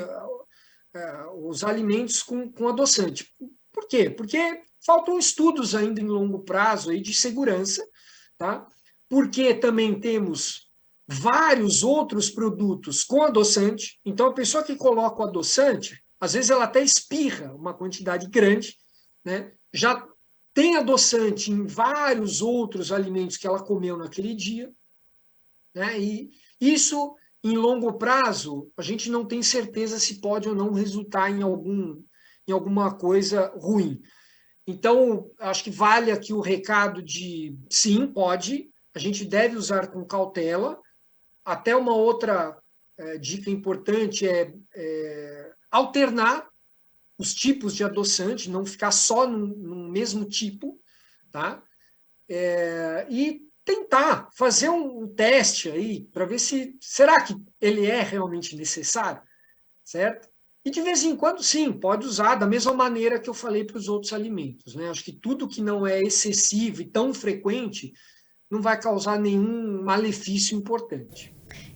os alimentos com adoçante. Por quê? Porque faltam estudos ainda em longo prazo aí de segurança, tá? Porque também temos vários outros produtos com adoçante. Então, a pessoa que coloca o adoçante, às vezes ela até espirra uma quantidade grande, né? Já tem adoçante em vários outros alimentos que ela comeu naquele dia, né? E isso, em longo prazo, a gente não tem certeza se pode ou não resultar em alguma coisa ruim. Então, acho que vale aqui o recado de sim, pode, a gente deve usar com cautela. Até uma outra dica importante é alternar os tipos de adoçante, não ficar só num mesmo tipo, tá? E tentar fazer um teste aí para ver se será que ele é realmente necessário, certo? E de vez em quando, sim, pode usar da mesma maneira que eu falei para os outros alimentos, né? Acho que tudo que não é excessivo e tão frequente não vai causar nenhum malefício importante.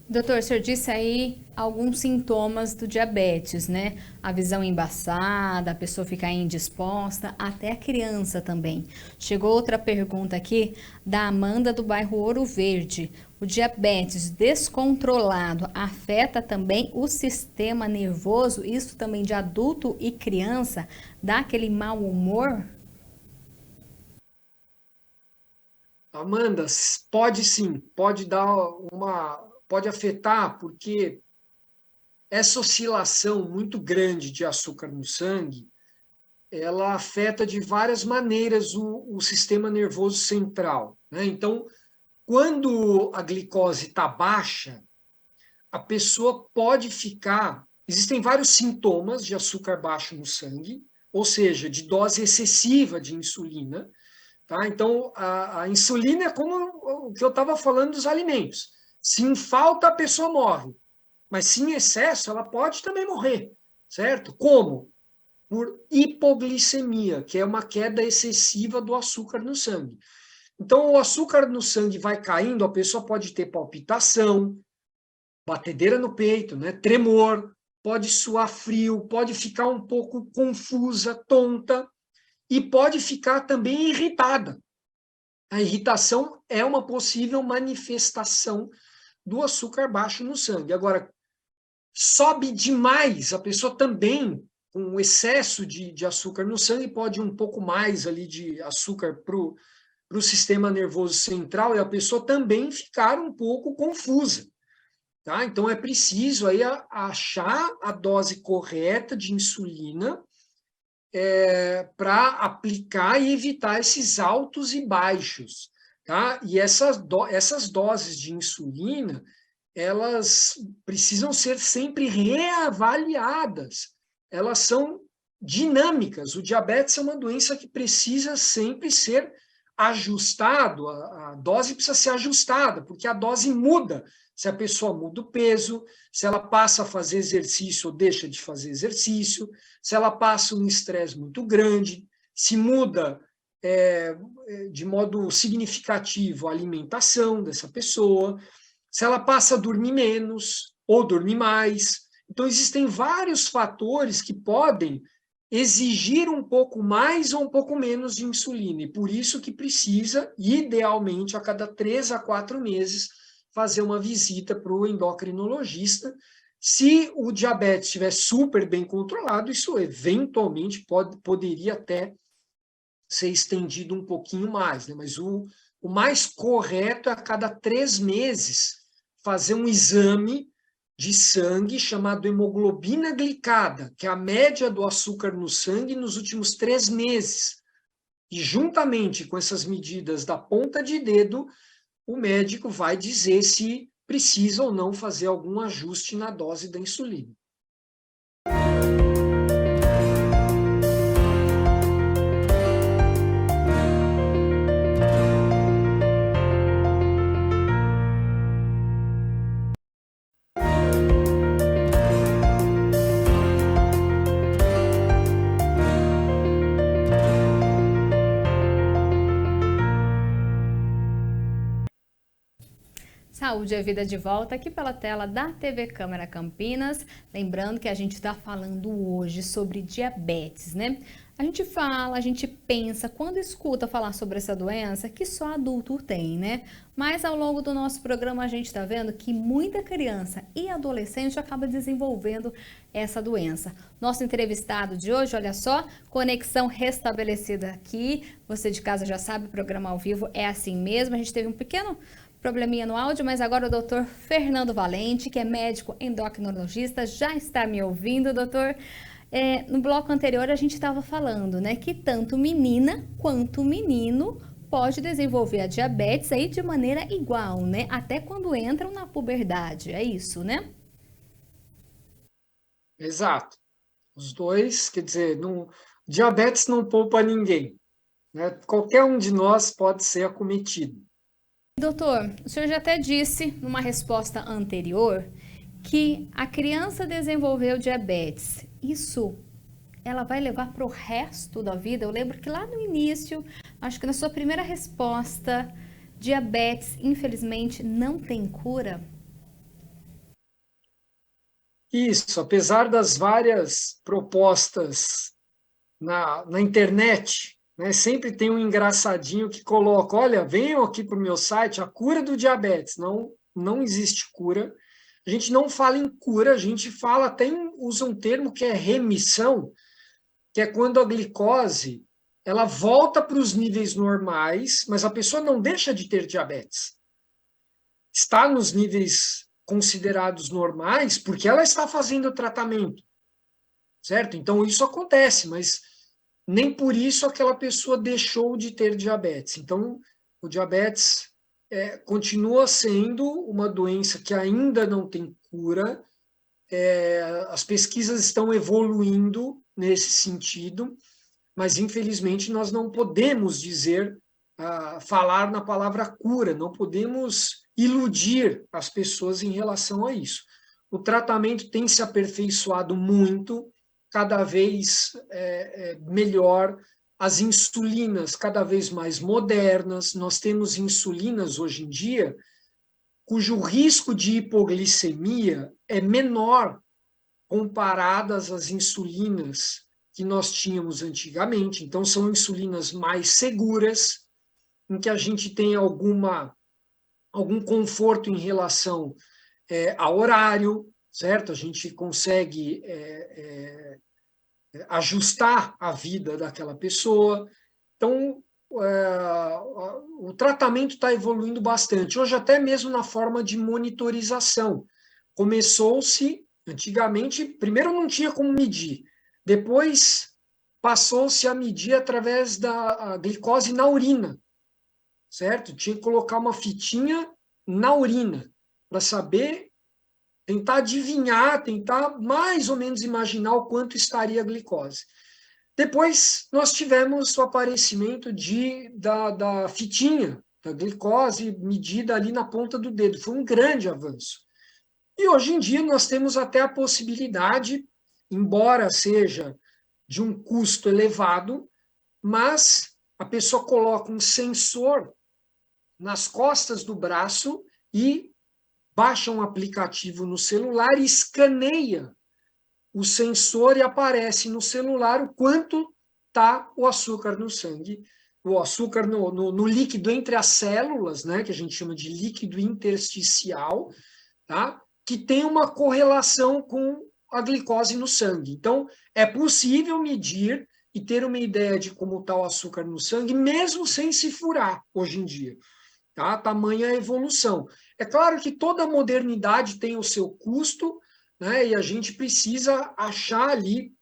Doutor, o senhor disse aí alguns sintomas do diabetes, né? A visão embaçada, a pessoa ficar indisposta, até a criança também. Chegou outra pergunta aqui da Amanda do bairro Ouro Verde. O diabetes descontrolado afeta também o sistema nervoso? Isso também de adulto e criança? Dá aquele mau humor? Amanda, pode sim, pode afetar, porque essa oscilação muito grande de açúcar no sangue, ela afeta de várias maneiras o sistema nervoso central, né? Então, quando a glicose está baixa, a pessoa pode ficar. Existem vários sintomas de açúcar baixo no sangue, ou seja, de dose excessiva de insulina. Tá? Então, a insulina é como o que eu estava falando dos alimentos. Se em falta, a pessoa morre. Mas se em excesso, ela pode também morrer. Certo? Como? Por hipoglicemia, que é uma queda excessiva do açúcar no sangue. Então, o açúcar no sangue vai caindo, a pessoa pode ter palpitação, batedeira no peito, né? Tremor, pode suar frio, pode ficar um pouco confusa, tonta, e pode ficar também irritada. A irritação é uma possível manifestação do açúcar baixo no sangue. Agora, sobe demais, a pessoa também, com excesso de açúcar no sangue, pode ir um pouco mais ali de açúcar para o sistema nervoso central e a pessoa também ficar um pouco confusa. Tá? Então, é preciso aí achar a dose correta de insulina para aplicar e evitar esses altos e baixos. Tá? E essas doses de insulina, elas precisam ser sempre reavaliadas. Elas são dinâmicas. O diabetes é uma doença que precisa sempre ser ajustado, a dose precisa ser ajustada, porque a dose muda. Se a pessoa muda o peso, se ela passa a fazer exercício ou deixa de fazer exercício, se ela passa um estresse muito grande, se muda de modo significativo a alimentação dessa pessoa, se ela passa a dormir menos ou dormir mais. Então, existem vários fatores que podem exigir um pouco mais ou um pouco menos de insulina, e por isso que precisa, idealmente, a cada 3 a 4 meses, fazer uma visita para o endocrinologista. Se o diabetes estiver super bem controlado, isso eventualmente poderia até ser estendido um pouquinho mais, né? Mas o mais correto é a cada 3 meses fazer um exame de sangue chamado hemoglobina glicada, que é a média do açúcar no sangue nos últimos 3 meses. E juntamente com essas medidas da ponta de dedo, o médico vai dizer se precisa ou não fazer algum ajuste na dose da insulina. Saúde é Vida de volta aqui pela tela da TV Câmara Campinas. Lembrando que a gente está falando hoje sobre diabetes, né? A gente fala, a gente pensa, quando escuta falar sobre essa doença, que só adulto tem, né? Mas ao longo do nosso programa a gente está vendo que muita criança e adolescente acaba desenvolvendo essa doença. Nosso entrevistado de hoje, olha só, conexão restabelecida aqui. Você de casa já sabe, o programa ao vivo é assim mesmo. A gente teve um pequeno probleminha no áudio, mas agora o doutor Fernando Valente, que é médico endocrinologista, já está me ouvindo, doutor. No bloco anterior a gente estava falando, né, que tanto menina quanto menino pode desenvolver a diabetes aí de maneira igual, né, até quando entram na puberdade, é isso, né? Exato. Os dois, quer dizer, diabetes não poupa ninguém, né? Qualquer um de nós pode ser acometido. Doutor, o senhor já até disse numa resposta anterior que a criança desenvolveu diabetes. Isso ela vai levar para o resto da vida? Eu lembro que lá no início, acho que na sua primeira resposta, diabetes, infelizmente, não tem cura? Isso, apesar das várias propostas na internet, né, sempre tem um engraçadinho que coloca, olha, venham aqui para o meu site, a cura do diabetes. Não existe cura. A gente não fala em cura, a gente fala, usa um termo que é remissão, que é quando a glicose ela volta para os níveis normais, mas a pessoa não deixa de ter diabetes. Está nos níveis considerados normais porque ela está fazendo o tratamento, certo? Então, isso acontece, mas nem por isso aquela pessoa deixou de ter diabetes. Então, o diabetes continua sendo uma doença que ainda não tem cura. As pesquisas estão evoluindo nesse sentido, mas infelizmente nós não podemos falar na palavra cura, não podemos iludir as pessoas em relação a isso. O tratamento tem se aperfeiçoado muito, cada vez melhor, as insulinas cada vez mais modernas. Nós temos insulinas hoje em dia cujo risco de hipoglicemia é menor comparadas às insulinas que nós tínhamos antigamente. Então, são insulinas mais seguras, em que a gente tem algum conforto em relação ao horário, certo? A gente consegue ajustar a vida daquela pessoa. Então, o tratamento está evoluindo bastante. Hoje, até mesmo na forma de monitorização. Começou-se, antigamente, primeiro não tinha como medir, depois passou-se a medir através da glicose na urina, certo? Tinha que colocar uma fitinha na urina para saber, tentar adivinhar, tentar mais ou menos imaginar o quanto estaria a glicose. Depois nós tivemos o aparecimento da fitinha, da glicose medida ali na ponta do dedo. Foi um grande avanço. E hoje em dia nós temos até a possibilidade, embora seja de um custo elevado, mas a pessoa coloca um sensor nas costas do braço e baixa um aplicativo no celular e escaneia o sensor e aparece no celular o quanto está o açúcar no sangue, o açúcar no líquido entre as células, né, que a gente chama de líquido intersticial, tá? Que tem uma correlação com a glicose no sangue. Então, é possível medir e ter uma ideia de como está o açúcar no sangue, mesmo sem se furar, hoje em dia. Tá? Tamanha a evolução. É claro que toda modernidade tem o seu custo, né? E a gente precisa achar ali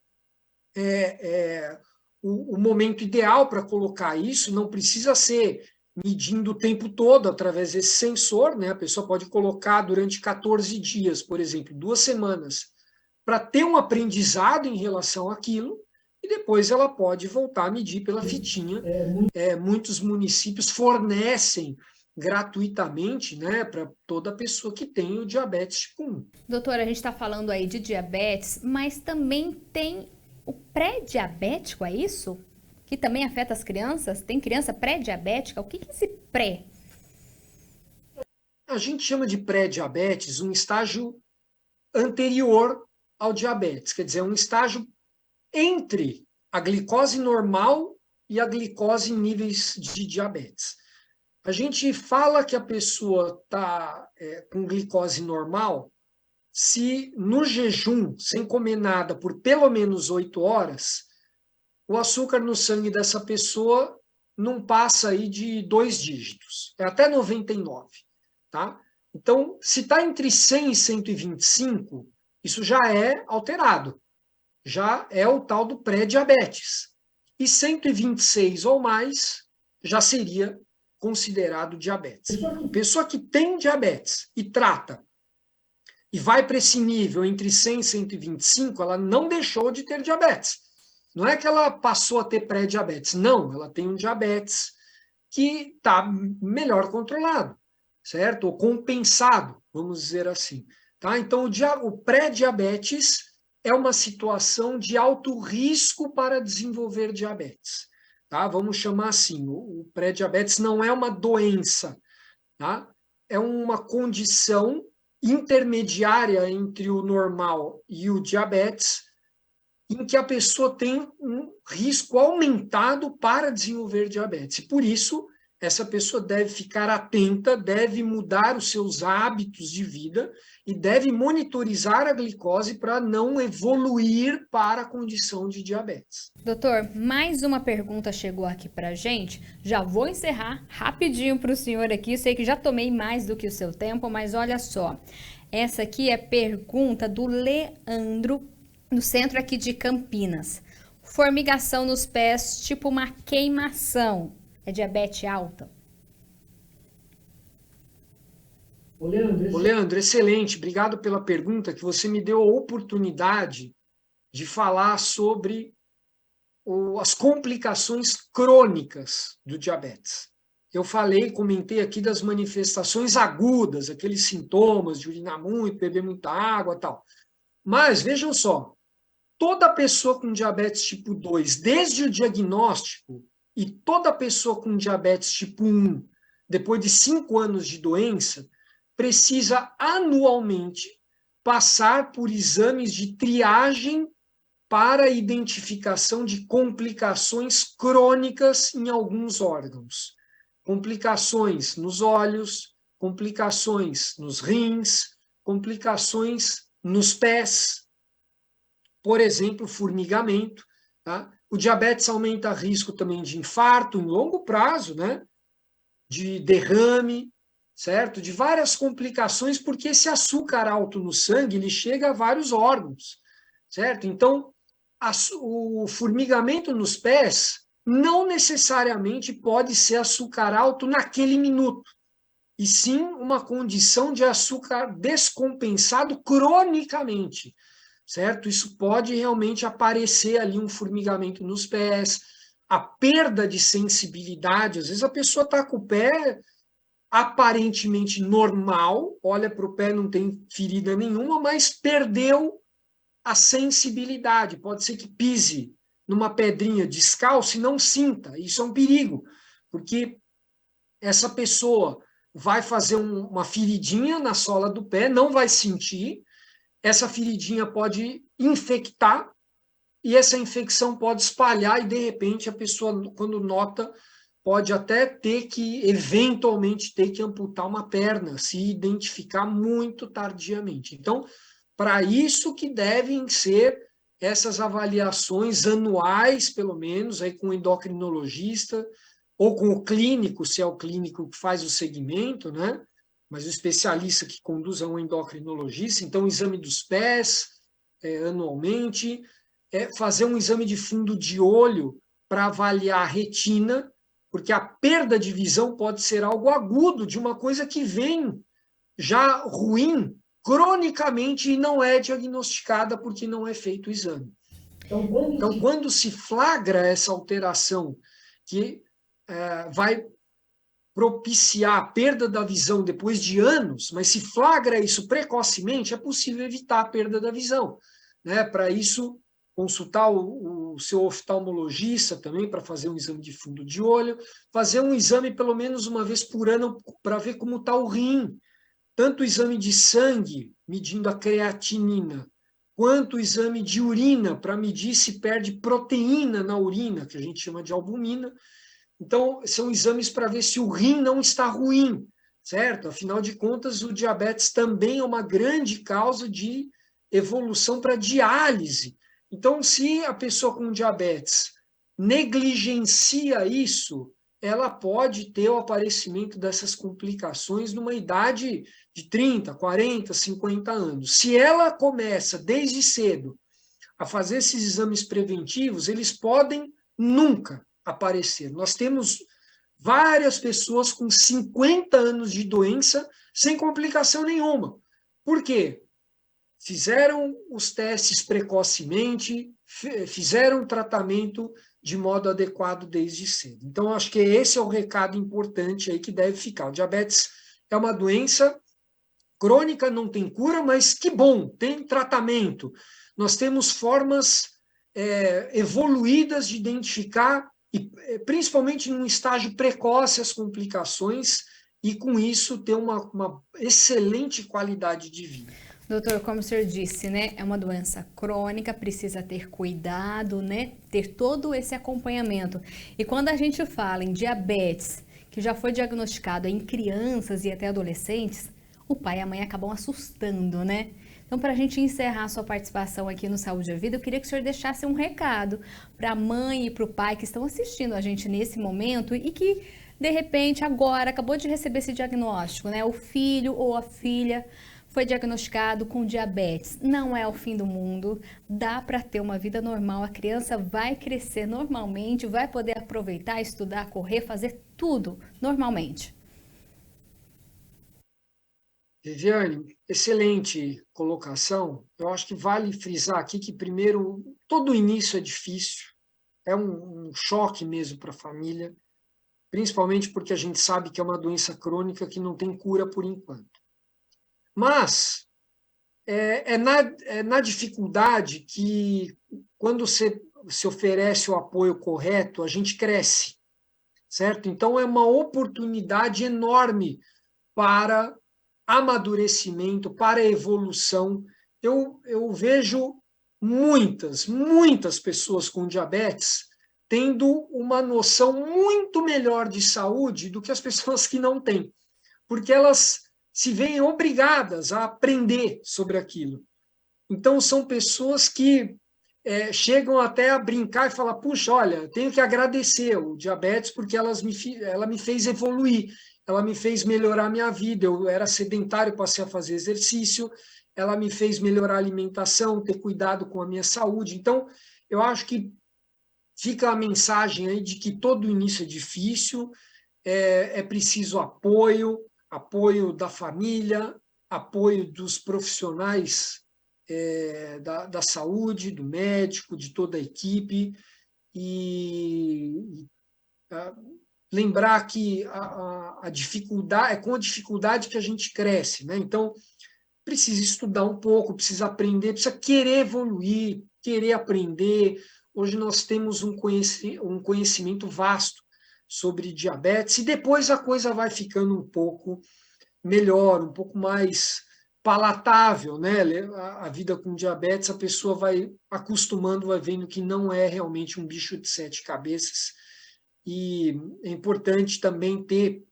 o momento ideal para colocar isso. Não precisa ser medindo o tempo todo através desse sensor, né? A pessoa pode colocar durante 14 dias, por exemplo, 2 semanas, para ter um aprendizado em relação àquilo, e depois ela pode voltar a medir pela fitinha. Muitos municípios fornecem gratuitamente, né, para toda pessoa que tem o diabetes tipo 1. Doutora, a gente está falando aí de diabetes, mas também tem o pré-diabético, é isso? Que também afeta as crianças? Tem criança pré-diabética? O que é esse pré? A gente chama de pré-diabetes um estágio anterior ao diabetes, quer dizer, um estágio entre a glicose normal e a glicose em níveis de diabetes. A gente fala que a pessoa está com glicose normal se no jejum, sem comer nada por pelo menos 8 horas, o açúcar no sangue dessa pessoa não passa aí de 2 dígitos, é até 99, tá? Então, se está entre 100 e 125, isso já é alterado, já é o tal do pré-diabetes. E 126 ou mais já seria considerado diabetes. A pessoa que tem diabetes e trata e vai para esse nível entre 100 e 125, ela não deixou de ter diabetes. Não é que ela passou a ter pré-diabetes, não, ela tem um diabetes que está melhor controlado, certo? Ou compensado, vamos dizer assim. Tá? Então, o pré-diabetes é uma situação de alto risco para desenvolver diabetes. Tá? Vamos chamar assim, o pré-diabetes não é uma doença, tá? É uma condição intermediária entre o normal e o diabetes, em que a pessoa tem um risco aumentado para desenvolver diabetes. E por isso, essa pessoa deve ficar atenta, deve mudar os seus hábitos de vida e deve monitorizar a glicose para não evoluir para a condição de diabetes. Doutor, mais uma pergunta chegou aqui pra gente. Já vou encerrar rapidinho para o senhor aqui. Sei que já tomei mais do que o seu tempo, mas olha só. Essa aqui é pergunta do Leandro, no centro aqui de Campinas. Formigação nos pés, tipo uma queimação. É diabetes alta? Ô, Leandro, excelente. Obrigado pela pergunta, que você me deu a oportunidade de falar sobre as complicações crônicas do diabetes. Eu comentei aqui das manifestações agudas, aqueles sintomas de urinar muito, beber muita água e tal. Mas, vejam só, toda pessoa com diabetes tipo 2, desde o diagnóstico, e toda pessoa com diabetes tipo 1, depois de 5 anos de doença, precisa anualmente passar por exames de triagem para a identificação de complicações crônicas em alguns órgãos. Complicações nos olhos, complicações nos rins, complicações nos pés, por exemplo, formigamento. Tá? O diabetes aumenta o risco também de infarto em longo prazo, né? De derrame, certo? De várias complicações, porque esse açúcar alto no sangue ele chega a vários órgãos, certo? Então, o formigamento nos pés não necessariamente pode ser açúcar alto naquele minuto, e sim uma condição de açúcar descompensado cronicamente, certo? Isso pode realmente aparecer ali um formigamento nos pés, a perda de sensibilidade. Às vezes a pessoa está com o pé aparentemente normal, olha para o pé, não tem ferida nenhuma, mas perdeu a sensibilidade. Pode ser que pise numa pedrinha descalço e não sinta. Isso é um perigo, porque essa pessoa vai fazer uma feridinha na sola do pé, não vai sentir, essa feridinha pode infectar, e essa infecção pode espalhar, e de repente a pessoa, quando nota, pode até eventualmente ter que amputar uma perna, se identificar muito tardiamente. Então, para isso que devem ser essas avaliações anuais, pelo menos, aí com o endocrinologista, ou com o clínico, se é o clínico que faz o segmento, né? Mas o especialista que conduz é um endocrinologista. Então, o exame dos pés, anualmente, fazer um exame de fundo de olho para avaliar a retina, porque a perda de visão pode ser algo agudo de uma coisa que vem já ruim cronicamente e não é diagnosticada porque não é feito o exame. Então, quando se flagra essa alteração que vai propiciar a perda da visão depois de anos, mas se flagra isso precocemente, é possível evitar a perda da visão. Né? Para isso, consultar o seu oftalmologista também para fazer um exame de fundo de olho, fazer um exame pelo menos uma vez por ano para ver como está o rim, tanto o exame de sangue, medindo a creatinina, quanto o exame de urina, para medir se perde proteína na urina, que a gente chama de albumina. Então, são exames para ver se o rim não está ruim, certo? Afinal de contas, o diabetes também é uma grande causa de evolução para diálise. Então, se a pessoa com diabetes negligencia isso, ela pode ter o aparecimento dessas complicações numa idade de 30, 40, 50 anos. Se ela começa desde cedo a fazer esses exames preventivos, eles podem nunca aparecer. Nós temos várias pessoas com 50 anos de doença sem complicação nenhuma. Por quê? Fizeram os testes precocemente, fizeram o tratamento de modo adequado desde cedo. Então, acho que esse é o recado importante aí que deve ficar. O diabetes é uma doença crônica, não tem cura, mas que bom, tem tratamento. Nós temos formas evoluídas de identificar, e principalmente num estágio precoce, as complicações, e com isso ter uma excelente qualidade de vida. Doutor, como o senhor disse, né, é uma doença crônica, precisa ter cuidado, né, ter todo esse acompanhamento. E quando a gente fala em diabetes, que já foi diagnosticado em crianças e até adolescentes, o pai e a mãe acabam assustando, né? Então, para a gente encerrar a sua participação aqui no Saúde e Vida, eu queria que o senhor deixasse um recado para a mãe e para o pai que estão assistindo a gente nesse momento e que, de repente, agora acabou de receber esse diagnóstico, né? O filho ou a filha foi diagnosticado com diabetes. Não é o fim do mundo, dá para ter uma vida normal, a criança vai crescer normalmente, vai poder aproveitar, estudar, correr, fazer tudo normalmente. Viviane, excelente colocação. Eu acho que vale frisar aqui que, primeiro, todo o início é difícil, é um choque mesmo para a família, principalmente porque a gente sabe que é uma doença crônica que não tem cura por enquanto. Mas é na dificuldade que, quando se oferece o apoio correto, a gente cresce, certo? Então, é uma oportunidade enorme para amadurecimento, para evolução. Eu vejo muitas pessoas com diabetes tendo uma noção muito melhor de saúde do que as pessoas que não têm, porque elas se veem obrigadas a aprender sobre aquilo. Então, são pessoas que chegam até a brincar e falar, puxa, olha, tenho que agradecer o diabetes porque ela me fez evoluir, ela me fez melhorar a minha vida, eu era sedentário, passei a fazer exercício, ela me fez melhorar a alimentação, ter cuidado com a minha saúde. Então, eu acho que fica a mensagem aí de que todo início é difícil, é preciso apoio da família, apoio dos profissionais da saúde, do médico, de toda a equipe, e lembrar que a dificuldade é com a dificuldade que a gente cresce, né? Então, precisa estudar um pouco, precisa aprender, precisa querer evoluir, querer aprender. Hoje nós temos um conhecimento vasto sobre diabetes, e depois a coisa vai ficando um pouco melhor, um pouco mais palatável, né? A vida com diabetes, a pessoa vai acostumando, vai vendo que não é realmente um bicho de 7 cabeças. E é importante também ter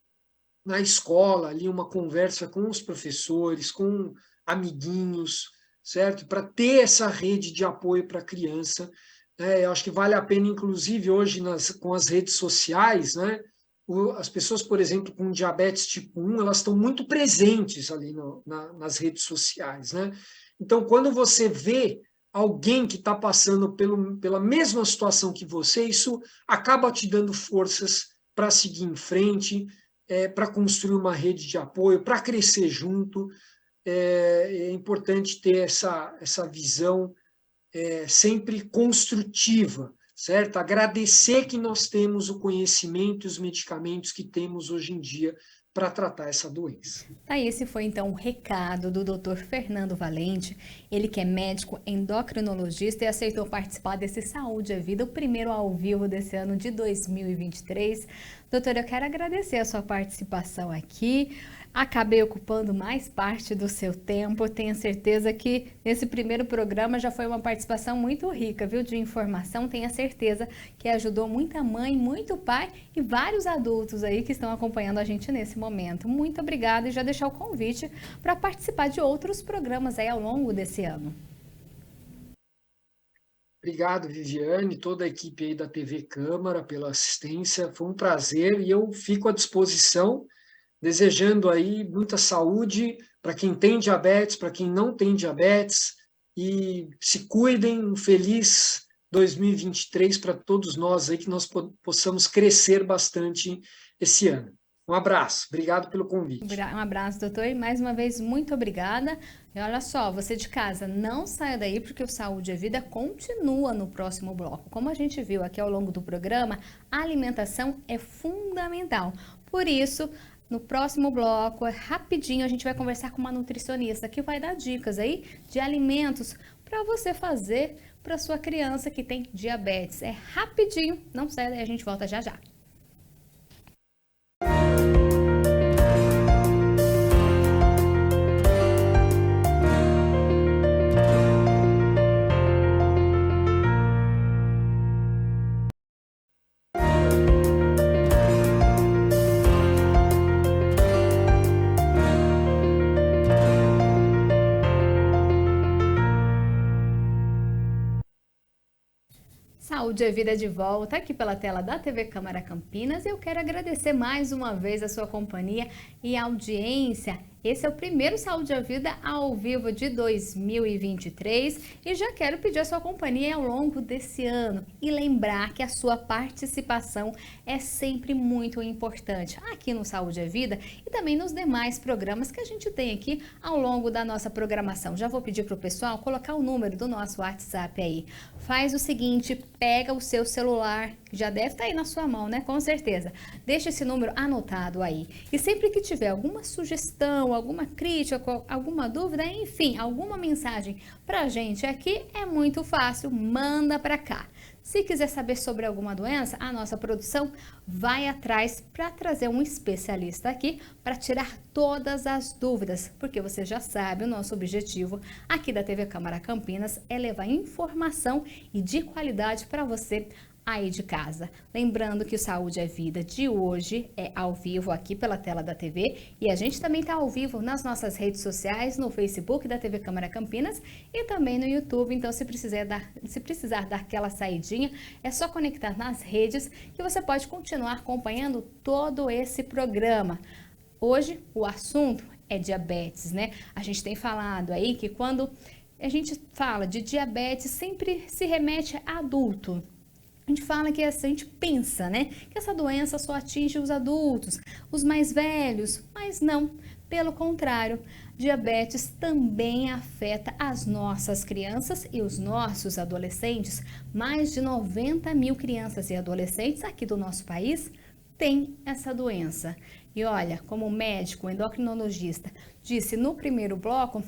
na escola ali uma conversa com os professores, com amiguinhos, certo? Para ter essa rede de apoio para a criança. Eu acho que vale a pena, inclusive, hoje com as redes sociais, né? As pessoas, por exemplo, com diabetes tipo 1, elas estão muito presentes ali nas redes sociais, né? Então, quando você vê alguém que está passando pela mesma situação que você, isso acaba te dando forças para seguir em frente, para construir uma rede de apoio, para crescer junto. É importante ter essa visão sempre construtiva, certo? Agradecer que nós temos o conhecimento e os medicamentos que temos hoje em dia para tratar essa doença. Tá, esse foi então o recado do Dr. Fernando Valente, ele que é médico endocrinologista e aceitou participar desse Saúde é Vida, o primeiro ao vivo desse ano de 2023. Doutor, eu quero agradecer a sua participação aqui. Acabei ocupando mais parte do seu tempo. Tenho certeza que nesse primeiro programa já foi uma participação muito rica, viu, de informação. Tenho certeza que ajudou muita mãe, muito pai e vários adultos aí que estão acompanhando a gente nesse momento. Muito obrigada e já deixar o convite para participar de outros programas aí ao longo desse ano. Obrigado, Viviane, toda a equipe aí da TV Câmara pela assistência. Foi um prazer e eu fico à disposição, desejando aí muita saúde para quem tem diabetes, para quem não tem diabetes, e se cuidem. Um feliz 2023 para todos nós aí, que nós possamos crescer bastante esse ano. Um abraço, obrigado pelo convite. Um abraço, doutor, e mais uma vez muito obrigada. E olha só, você de casa, não saia daí, porque o Saúde é Vida continua no próximo bloco. Como a gente viu aqui ao longo do programa, a alimentação é fundamental. Por isso, no próximo bloco, rapidinho, a gente vai conversar com uma nutricionista que vai dar dicas aí de alimentos para você fazer para sua criança que tem diabetes. É rapidinho, não saia daí, a gente volta já já. Saúde é Vida de volta aqui pela tela da TV Câmara Campinas. Eu quero agradecer mais uma vez a sua companhia e audiência. Esse é o primeiro Saúde é Vida ao vivo de 2023 e já quero pedir a sua companhia ao longo desse ano e lembrar que a sua participação é sempre muito importante aqui no Saúde é Vida e também nos demais programas que a gente tem aqui ao longo da nossa programação. Já vou pedir para o pessoal colocar o número do nosso WhatsApp aí. Faz o seguinte, pega o seu celular, já deve estar aí na sua mão, né? Com certeza. Deixa esse número anotado aí. E sempre que tiver alguma sugestão, alguma crítica, alguma dúvida, enfim, alguma mensagem pra gente aqui, é muito fácil, manda pra cá. Se quiser saber sobre alguma doença, a nossa produção vai atrás para trazer um especialista aqui para tirar todas as dúvidas, porque você já sabe, o nosso objetivo aqui da TV Câmara Campinas é levar informação e de qualidade para você aí de casa. Lembrando que o Saúde é Vida de hoje é ao vivo aqui pela tela da TV e a gente também está ao vivo nas nossas redes sociais, no Facebook da TV Câmara Campinas e também no YouTube. Então, se precisar dar aquela saidinha, é só conectar nas redes que você pode continuar acompanhando todo esse programa. Hoje, o assunto é diabetes, né? A gente tem falado aí que quando a gente fala de diabetes, sempre se remete a adulto. A gente fala que a gente pensa, né, que essa doença só atinge os adultos, os mais velhos, mas não, pelo contrário, diabetes também afeta as nossas crianças e os nossos adolescentes. Mais de 90 mil crianças e adolescentes aqui do nosso país têm essa doença. E olha, como o médico endocrinologista disse no primeiro bloco,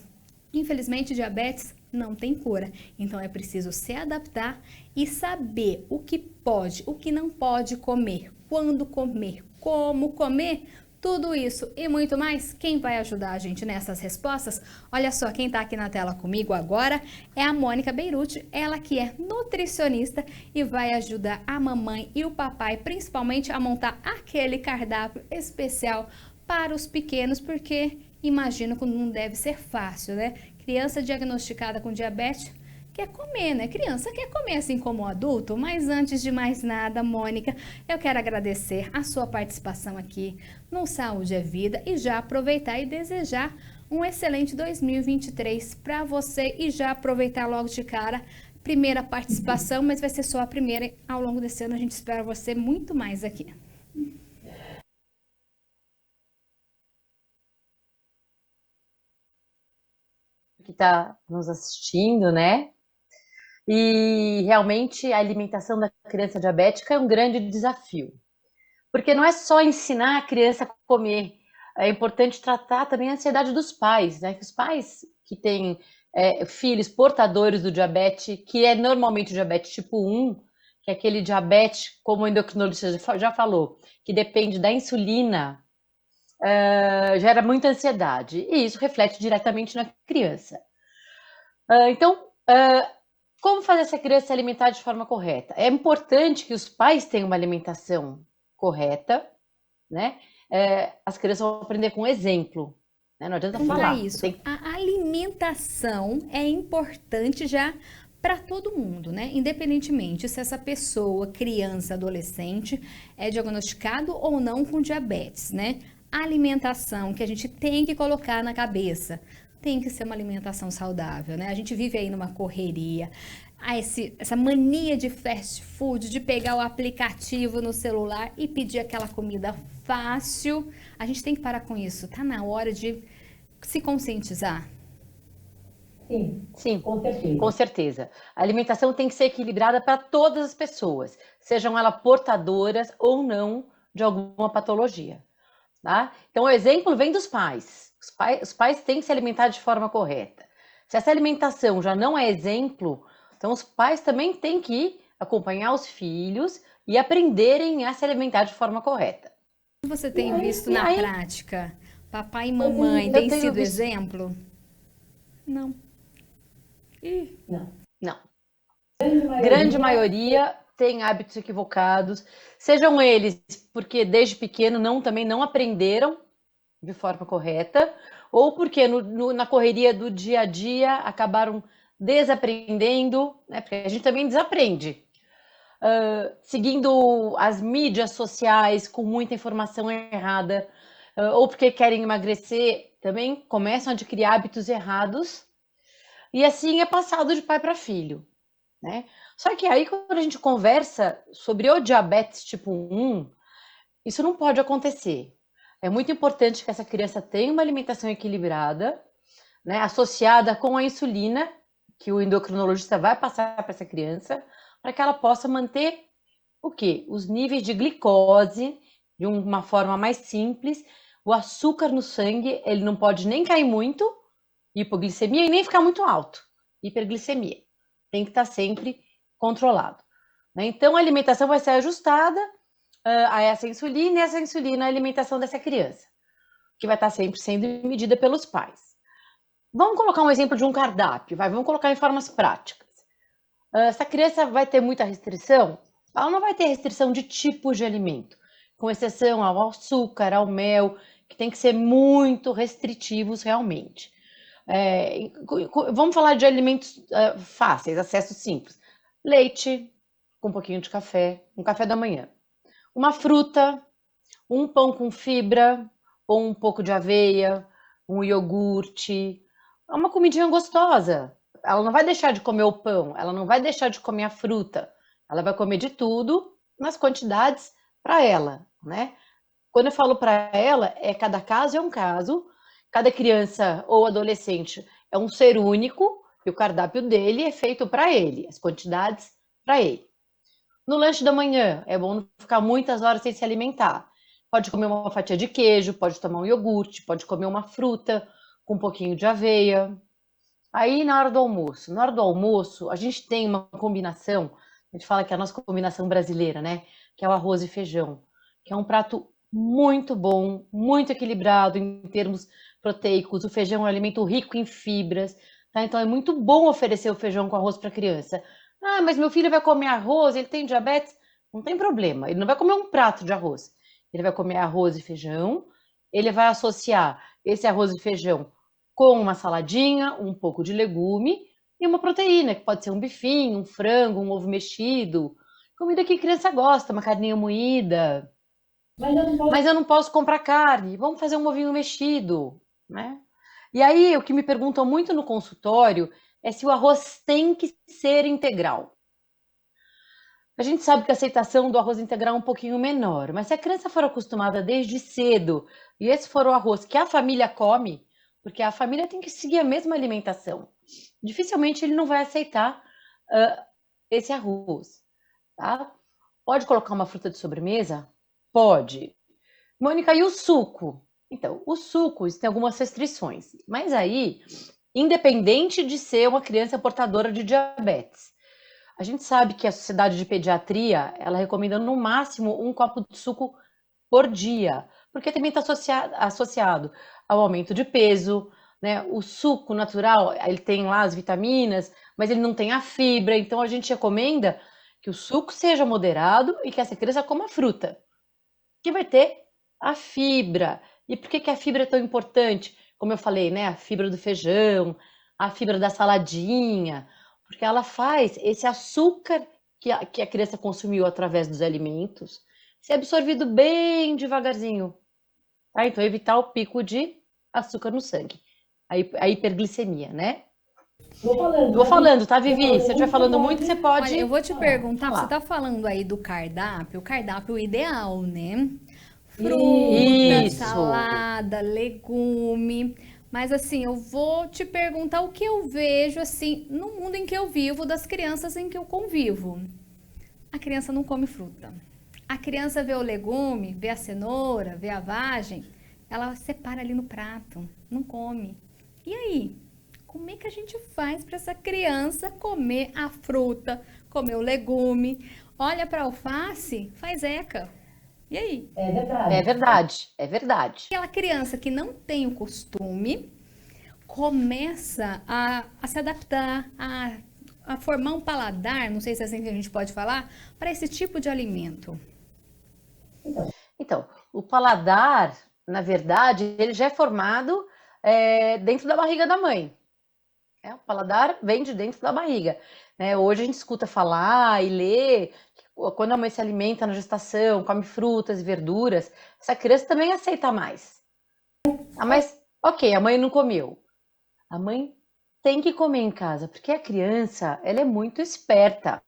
infelizmente diabetes não tem cura, então é preciso se adaptar e saber o que pode, o que não pode comer, quando comer, como comer, tudo isso e muito mais. Quem vai ajudar a gente nessas respostas? Olha só, quem está aqui na tela comigo agora é a Mônica Beirute, ela que é nutricionista e vai ajudar a mamãe e o papai, principalmente a montar aquele cardápio especial para os pequenos, porque imagino que não deve ser fácil, né? Criança diagnosticada com diabetes quer comer, né? Criança quer comer assim como o adulto, mas antes de mais nada, Mônica, eu quero agradecer a sua participação aqui no Saúde é Vida e já aproveitar e desejar um excelente 2023 para você e já aproveitar logo de cara, primeira participação, mas vai ser só a primeira. Ao longo desse ano a gente espera você muito mais aqui. que está nos assistindo, né? E realmente a alimentação da criança diabética é um grande desafio. Porque não é só ensinar a criança a comer, é importante tratar também a ansiedade dos pais, né? Que os pais que têm filhos portadores do diabetes, que é normalmente o diabetes tipo 1, que é aquele diabetes, como o endocrinologista já falou, que depende da insulina, gera muita ansiedade. E isso reflete diretamente na criança. Então, como fazer essa criança se alimentar de forma correta? É importante que os pais tenham uma alimentação correta, né? As crianças vão aprender com exemplo, né? Não adianta Perguntar falar. isso. A alimentação é importante já para todo mundo, né? Independentemente se essa pessoa, criança, adolescente, é diagnosticado ou não com diabetes, né? A alimentação que a gente tem que colocar na cabeça tem que ser uma alimentação saudável, né? A gente vive aí numa correria. Essa mania de fast food, de pegar o aplicativo no celular e pedir aquela comida fácil. A gente tem que parar com isso. Tá na hora de se conscientizar. Sim, com certeza. A alimentação tem que ser equilibrada para todas as pessoas, sejam elas portadoras ou não de alguma patologia. Tá? Então, o exemplo vem dos pais. Os pais têm que se alimentar de forma correta. Se essa alimentação já não é exemplo, então os pais também têm que acompanhar os filhos e aprenderem a se alimentar de forma correta. O que você tem visto na prática? Papai e mamãe têm sido exemplo? Não. Não. Grande maioria tem hábitos equivocados, sejam eles porque desde pequeno também não aprenderam de forma correta, ou porque na correria do dia a dia acabaram desaprendendo, né? Porque a gente também desaprende. Seguindo as mídias sociais com muita informação errada, ou porque querem emagrecer, também começam a adquirir hábitos errados, e assim é passado de pai para filho, né? Só que aí, quando a gente conversa sobre o diabetes tipo 1, isso não pode acontecer. É muito importante que essa criança tenha uma alimentação equilibrada, né, associada com a insulina, que o endocrinologista vai passar para essa criança, para que ela possa manter o quê? Os níveis de glicose de uma forma mais simples. O açúcar no sangue, ele não pode nem cair muito, hipoglicemia, e nem ficar muito alto, hiperglicemia. Tem que estar sempre controlado. Né? Então, a alimentação vai ser ajustada a essa insulina, e essa insulina é a alimentação dessa criança, que vai estar sempre sendo medida pelos pais. Vamos colocar um exemplo de um cardápio, vamos colocar em formas práticas. Essa criança vai ter muita restrição? Ela não vai ter restrição de tipos de alimento, com exceção ao açúcar, ao mel, que tem que ser muito restritivos realmente. Vamos falar de alimentos fáceis, acesso simples. Leite, com um pouquinho de café, um café da manhã. Uma fruta, um pão com fibra, ou um pouco de aveia, um iogurte, uma comidinha gostosa. Ela não vai deixar de comer o pão, ela não vai deixar de comer a fruta, ela vai comer de tudo nas quantidades para ela, né? Quando eu falo para ela, cada caso é um caso, cada criança ou adolescente é um ser único e o cardápio dele é feito para ele, as quantidades para ele. No lanche da manhã, é bom não ficar muitas horas sem se alimentar. Pode comer uma fatia de queijo, pode tomar um iogurte, pode comer uma fruta com um pouquinho de aveia. Aí, na hora do almoço, a gente tem uma combinação, a gente fala que é a nossa combinação brasileira, né? Que é o arroz e feijão, que é um prato muito bom, muito equilibrado em termos proteicos. O feijão é um alimento rico em fibras, tá? Então é muito bom oferecer o feijão com arroz para a criança. Ah, mas meu filho vai comer arroz, ele tem diabetes? Não tem problema, ele não vai comer um prato de arroz. Ele vai comer arroz e feijão, ele vai associar esse arroz e feijão com uma saladinha, um pouco de legume e uma proteína, que pode ser um bifinho, um frango, um ovo mexido, comida que a criança gosta, uma carninha moída. Mas eu não posso comprar carne, vamos fazer um ovinho mexido, né? E aí, o que me perguntam muito no consultório é se o arroz tem que ser integral. A gente sabe que a aceitação do arroz integral é um pouquinho menor, mas se a criança for acostumada desde cedo e esse for o arroz que a família come, porque a família tem que seguir a mesma alimentação. Dificilmente ele não vai aceitar esse arroz, tá? Pode colocar uma fruta de sobremesa? Pode. Mônica, e o suco? Então, os sucos têm algumas restrições, mas aí, independente de ser uma criança portadora de diabetes, a gente sabe que a Sociedade de Pediatria, ela recomenda no máximo um copo de suco por dia, porque também está associado ao aumento de peso, né? O suco natural, ele tem lá as vitaminas, mas ele não tem a fibra, então a gente recomenda que o suco seja moderado e que essa criança coma fruta, que vai ter a fibra. E por que que a fibra é tão importante? Como eu falei, né? A fibra do feijão, a fibra da saladinha, porque ela faz esse açúcar que a criança consumiu através dos alimentos ser absorvido bem devagarzinho. Tá? Então, evitar o pico de açúcar no sangue, a hiperglicemia, né? Vou falando, tá, Vivi? Se eu estiver falando muito, você pode. Olha, eu vou te perguntar, você falar. está falando aí do cardápio, o cardápio ideal, né? Fruta, Isso. salada, legume. Mas assim, eu vou te perguntar o que eu vejo assim no mundo em que eu vivo, das crianças em que eu convivo. A criança não come fruta. A criança vê o legume, vê a cenoura, vê a vagem, ela separa ali no prato, não come. E aí? Como é que a gente faz para essa criança comer a fruta, comer o legume? Olha para a alface, faz eca. E aí? É verdade, é verdade. Aquela criança que não tem o costume começa a se adaptar, a formar um paladar, não sei se é assim que a gente pode falar, para esse tipo de alimento. Então, o paladar, na verdade, ele já é formado dentro da barriga da mãe. O paladar vem de dentro da barriga. Né? Hoje a gente escuta falar e lê que quando a mãe se alimenta na gestação, come frutas e verduras, essa criança também aceita mais. Ah, mas, ok, a mãe não comeu. A mãe tem que comer em casa, porque a criança, ela é muito esperta.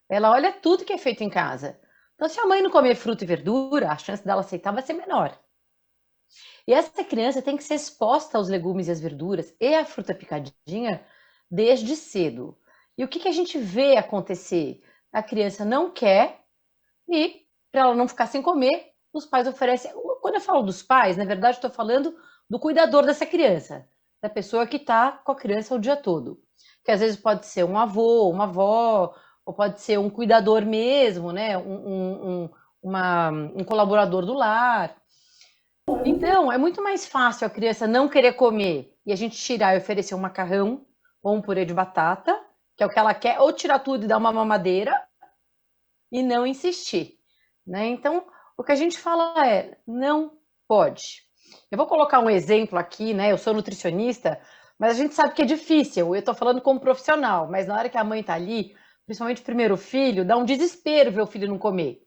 Ela olha tudo que é feito em casa. Então, se a mãe não comer fruta e verdura, a chance dela aceitar vai ser menor. E essa criança tem que ser exposta aos legumes e às verduras e à fruta picadinha desde cedo. E o que que a gente vê acontecer? A criança não quer e, para ela não ficar sem comer, os pais oferecem. Quando eu falo dos pais, na verdade, estou falando do cuidador dessa criança, da pessoa que está com a criança o dia todo. Que às vezes pode ser um avô, uma avó, ou pode ser um cuidador mesmo, né? Um colaborador do lar. Então, é muito mais fácil a criança não querer comer e a gente tirar e oferecer um macarrão ou um purê de batata, que é o que ela quer, ou tirar tudo e dar uma mamadeira e não insistir, né? Então, o que a gente fala é, não pode. Eu vou colocar um exemplo aqui, né? Eu sou nutricionista, mas a gente sabe que é difícil. Eu tô falando como profissional, mas na hora que a mãe tá ali, principalmente o primeiro filho, dá um desespero ver o filho não comer.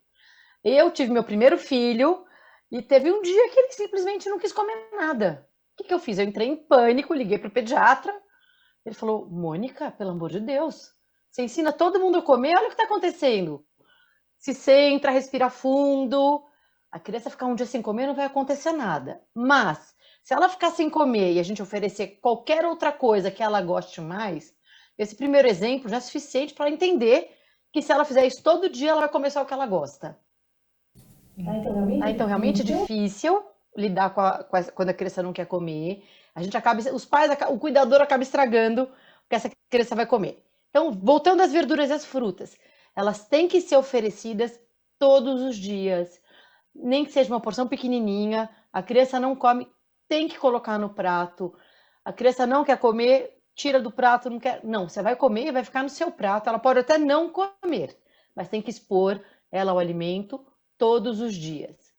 Eu tive meu primeiro filho e teve um dia que ele simplesmente não quis comer nada. O que que eu fiz? Eu entrei em pânico, liguei pro pediatra. Ele falou, Mônica, pelo amor de Deus, você ensina todo mundo a comer, olha o que está acontecendo. Se centra, respira fundo. A criança ficar um dia sem comer não vai acontecer nada. Mas, se ela ficar sem comer e a gente oferecer qualquer outra coisa que ela goste mais, esse primeiro exemplo já é suficiente para ela entender que se ela fizer isso todo dia, ela vai comer só o que ela gosta. Então, realmente é difícil lidar quando a criança não quer comer. A gente acaba, os pais, o cuidador acaba estragando o que essa criança vai comer. Então, voltando às verduras e às frutas, elas têm que ser oferecidas todos os dias, nem que seja uma porção pequenininha. A criança não come, tem que colocar no prato. A criança não quer comer, tira do prato, não quer. Não, você vai comer e vai ficar no seu prato. Ela pode até não comer, mas tem que expor ela ao alimento todos os dias.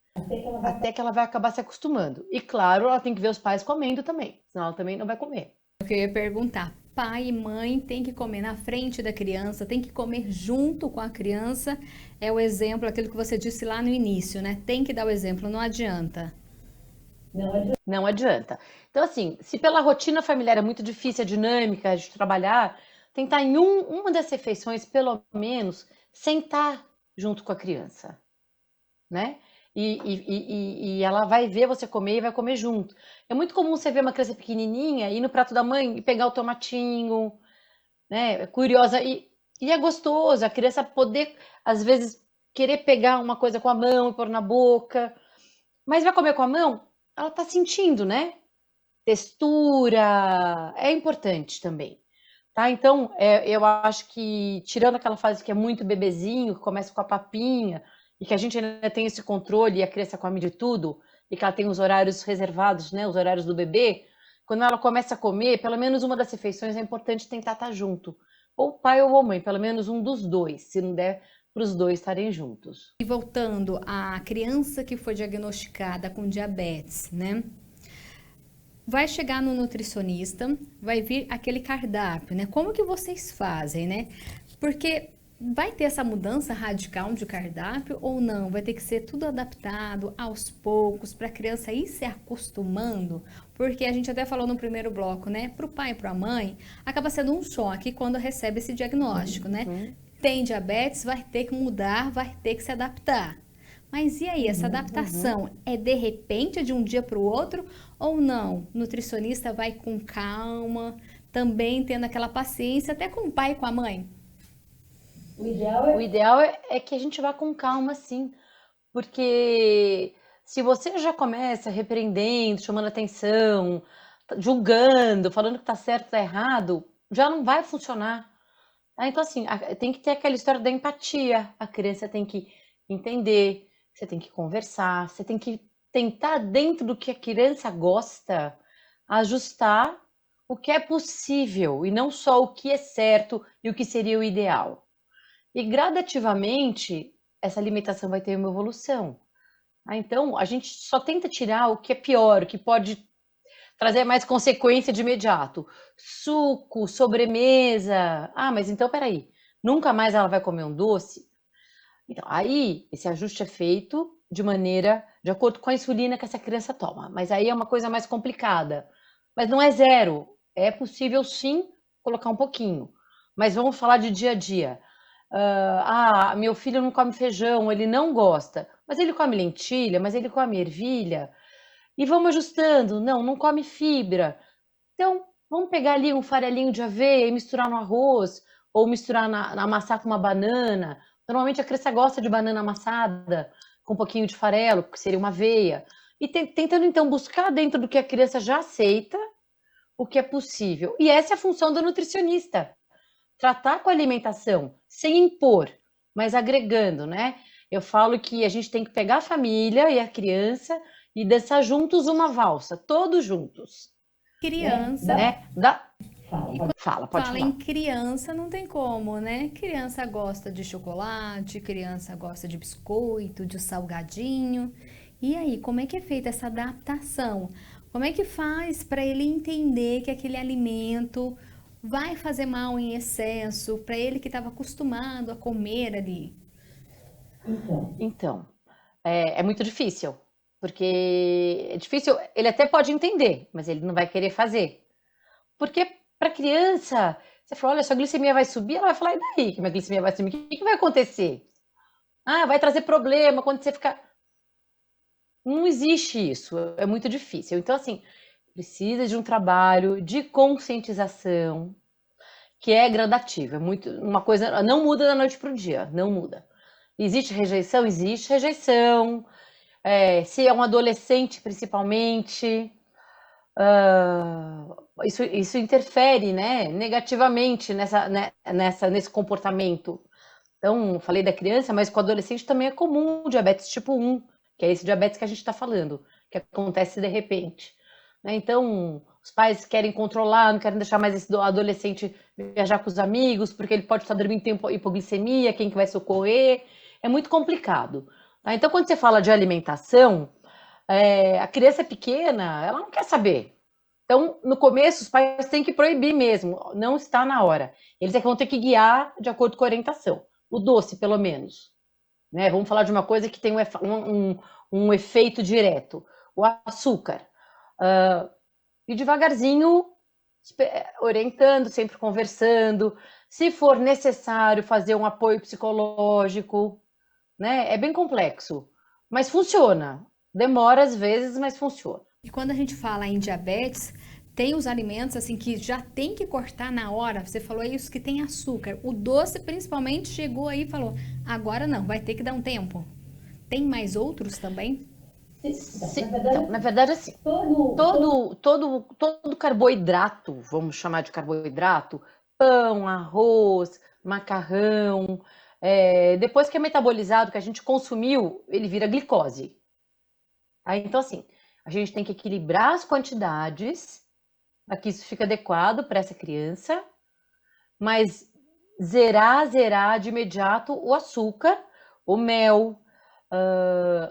Até que ela vai acabar se acostumando. E claro, ela tem que ver os pais comendo também, senão ela também não vai comer. Eu queria perguntar, pai e mãe tem que comer na frente da criança, tem que comer junto com a criança, é o exemplo, aquilo que você disse lá no início, né? Tem que dar o exemplo, não adianta. Não adianta. Então, assim, se pela rotina familiar é muito difícil, a dinâmica de trabalhar, tentar em uma das refeições, pelo menos, sentar junto com a criança, né? e ela vai ver você comer e vai comer junto. É muito comum você ver uma criança pequenininha ir no prato da mãe e pegar o tomatinho, né? É curiosa e é gostoso a criança poder, às vezes, querer pegar uma coisa com a mão e pôr na boca, mas vai comer com a mão, ela tá sentindo, né? Textura é importante também. Tá, então, eu acho que, tirando aquela fase que é muito bebezinho, que começa com a papinha, e que a gente ainda tem esse controle e a criança come de tudo, e que ela tem os horários reservados, né, os horários do bebê, quando ela começa a comer, pelo menos uma das refeições é importante tentar estar junto. Ou pai ou mãe, pelo menos um dos dois, se não der para os dois estarem juntos. E voltando à criança que foi diagnosticada com diabetes, né? Vai chegar no nutricionista, vai vir aquele cardápio, né? Como que vocês fazem, né? Porque vai ter essa mudança radical de cardápio ou não? Vai ter que ser tudo adaptado aos poucos para a criança ir se acostumando? Porque a gente até falou no primeiro bloco, né? Para o pai e para a mãe, acaba sendo um choque quando recebe esse diagnóstico, né? Tem diabetes, vai ter que mudar, vai ter que se adaptar. Mas e aí, essa adaptação é de repente, de um dia para o outro, ou não? O nutricionista vai com calma, também tendo aquela paciência, até com o pai e com a mãe? O ideal é que a gente vá com calma, sim, porque se você já começa repreendendo, chamando atenção, julgando, falando que tá certo, tá errado, já não vai funcionar. Tá? Então, assim, tem que ter aquela história da empatia. A criança tem que entender, você tem que conversar, você tem que tentar, dentro do que a criança gosta, ajustar o que é possível e não só o que é certo e o que seria o ideal. E gradativamente, essa alimentação vai ter uma evolução. Então, a gente só tenta tirar o que é pior, o que pode trazer mais consequência de imediato. Suco, sobremesa. Ah, mas então, peraí, nunca mais ela vai comer um doce? Então, aí, esse ajuste é feito de acordo com a insulina que essa criança toma. Mas aí é uma coisa mais complicada. Mas não é zero. É possível, sim, colocar um pouquinho. Mas vamos falar de dia a dia. Meu filho não come feijão, ele não gosta. Mas ele come lentilha, mas ele come ervilha. E vamos ajustando. Não, não come fibra. Então, vamos pegar ali um farelinho de aveia e misturar no arroz, ou misturar amassar com uma banana. Normalmente a criança gosta de banana amassada, com um pouquinho de farelo, que seria uma aveia. E tentando, então, buscar dentro do que a criança já aceita, o que é possível. E essa é a função do nutricionista. Tratar com a alimentação, sem impor, mas agregando, né? Eu falo que a gente tem que pegar a família e a criança e dançar juntos uma valsa, todos juntos. Criança. Né? Pode Fala falar. em criança, não tem como, né? Criança gosta de chocolate, criança gosta de biscoito, de salgadinho. E aí, como é que é feita essa adaptação? Como é que faz para ele entender que aquele alimento vai fazer mal em excesso, para ele que estava acostumado a comer ali? Então, é muito difícil, porque é difícil, ele até pode entender, mas ele não vai querer fazer. Porque para criança, você fala, olha, sua glicemia vai subir, ela vai falar, e daí que minha glicemia vai subir? O que vai acontecer? Ah, vai trazer problema quando você ficar... Não existe isso, é muito difícil. Então, assim, precisa de um trabalho de conscientização que é gradativo, é muito uma coisa, não muda da noite para o dia, não muda. Existe rejeição? Existe rejeição. Se é um adolescente, principalmente, isso interfere, né, negativamente nesse comportamento. Então, falei da criança, mas com o adolescente também é comum diabetes tipo 1, que é esse diabetes que a gente está falando, que acontece de repente. Né? Então, os pais querem controlar, não querem deixar mais esse adolescente viajar com os amigos, porque ele pode estar dormindo, tem hipoglicemia, quem que vai socorrer? É muito complicado. Tá? Então, quando você fala de alimentação, a criança pequena, ela não quer saber. Então, no começo, os pais têm que proibir mesmo, não está na hora. Eles vão ter que guiar de acordo com a orientação. O doce, pelo menos. Né? Vamos falar de uma coisa que tem um efeito direto. O açúcar. E devagarzinho, orientando, sempre conversando. Se for necessário fazer um apoio psicológico, né? É bem complexo. Mas funciona. Demora às vezes, mas funciona. E quando a gente fala em diabetes, tem os alimentos assim que já tem que cortar na hora. Você falou isso que tem açúcar. O doce principalmente chegou aí e falou: agora não, vai ter que dar um tempo. Tem mais outros também? Sim, então, na verdade, assim, todo carboidrato, vamos chamar de carboidrato, pão, arroz, macarrão, depois que é metabolizado, que a gente consumiu, ele vira glicose. Tá? Então, assim, a gente tem que equilibrar as quantidades para que isso fique adequado para essa criança, mas zerar de imediato o açúcar, o mel,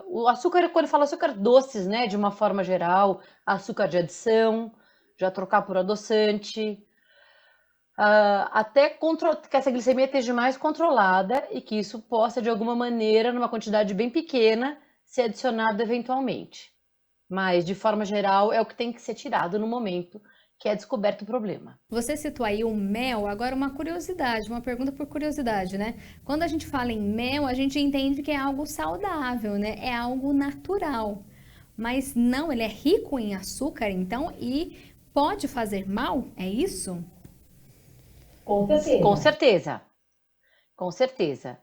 o açúcar, quando fala açúcar doces, né, de uma forma geral, açúcar de adição, já trocar por adoçante, até que essa glicemia esteja mais controlada e que isso possa, de alguma maneira, numa quantidade bem pequena, ser adicionado eventualmente. Mas, de forma geral, é o que tem que ser tirado no momento que é descoberto o problema. Você citou aí o mel, agora uma curiosidade, uma pergunta por curiosidade, né? Quando a gente fala em mel, a gente entende que é algo saudável, né? É algo natural. Mas não, ele é rico em açúcar, então, e pode fazer mal? É isso? Com certeza, com certeza.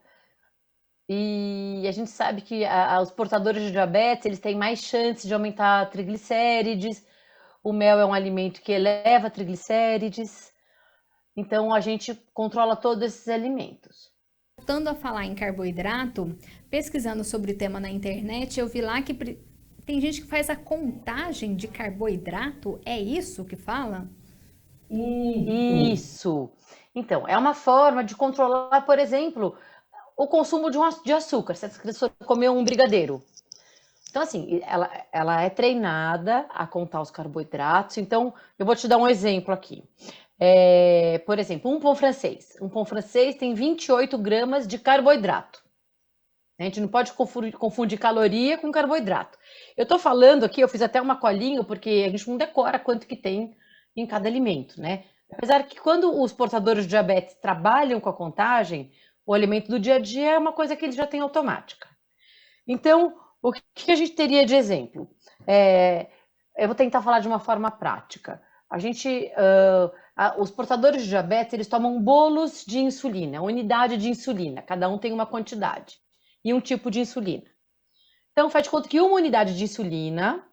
E a gente sabe que os portadores de diabetes, eles têm mais chance de aumentar triglicérides. O mel é um alimento que eleva triglicérides. Então, a gente controla todos esses alimentos. Voltando a falar em carboidrato, pesquisando sobre o tema na internet, eu vi lá que tem gente que faz a contagem de carboidrato. É isso que fala? Isso. Então, é uma forma de controlar, por exemplo, o consumo de açúcar. Se a criança comer um brigadeiro. Então, assim, ela é treinada a contar os carboidratos. Então, eu vou te dar um exemplo aqui. Por exemplo, um pão francês. Um pão francês tem 28 gramas de carboidrato. A gente não pode confundir caloria com carboidrato. Eu tô falando aqui, eu fiz até uma colinha, porque a gente não decora quanto que tem em cada alimento, né? Apesar que quando os portadores de diabetes trabalham com a contagem, o alimento do dia a dia é uma coisa que eles já têm automática. Então, o que a gente teria de exemplo? Eu vou tentar falar de uma forma prática. Os portadores de diabetes, eles tomam bolos de insulina, unidade de insulina, cada um tem uma quantidade e um tipo de insulina. Então, faz de conta que uma unidade de insulina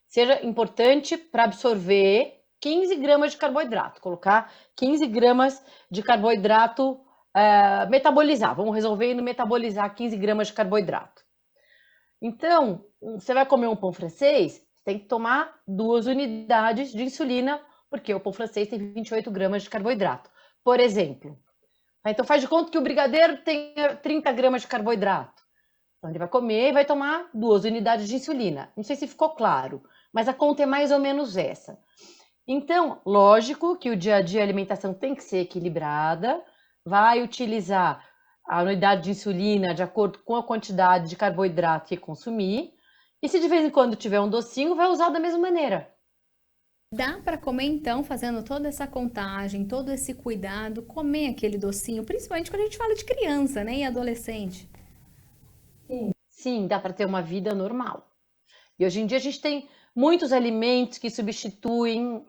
seja importante para absorver 15 gramas de carboidrato, colocar 15 gramas de carboidrato metabolizar. Vamos resolver no metabolizar 15 gramas de carboidrato. Então, você vai comer um pão francês, tem que tomar 2 unidades de insulina, porque o pão francês tem 28 gramas de carboidrato, por exemplo. Então, faz de conta que o brigadeiro tem 30 gramas de carboidrato. Então, ele vai comer e vai tomar 2 unidades de insulina. Não sei se ficou claro, mas a conta é mais ou menos essa. Então, lógico que o dia a dia a alimentação tem que ser equilibrada, vai utilizar a unidade de insulina de acordo com a quantidade de carboidrato que consumir, e se de vez em quando tiver um docinho, vai usar da mesma maneira. Dá para comer então, fazendo toda essa contagem, todo esse cuidado, comer aquele docinho, principalmente quando a gente fala de criança, né, e adolescente. Sim, dá para ter uma vida normal. E hoje em dia a gente tem muitos alimentos que substituem,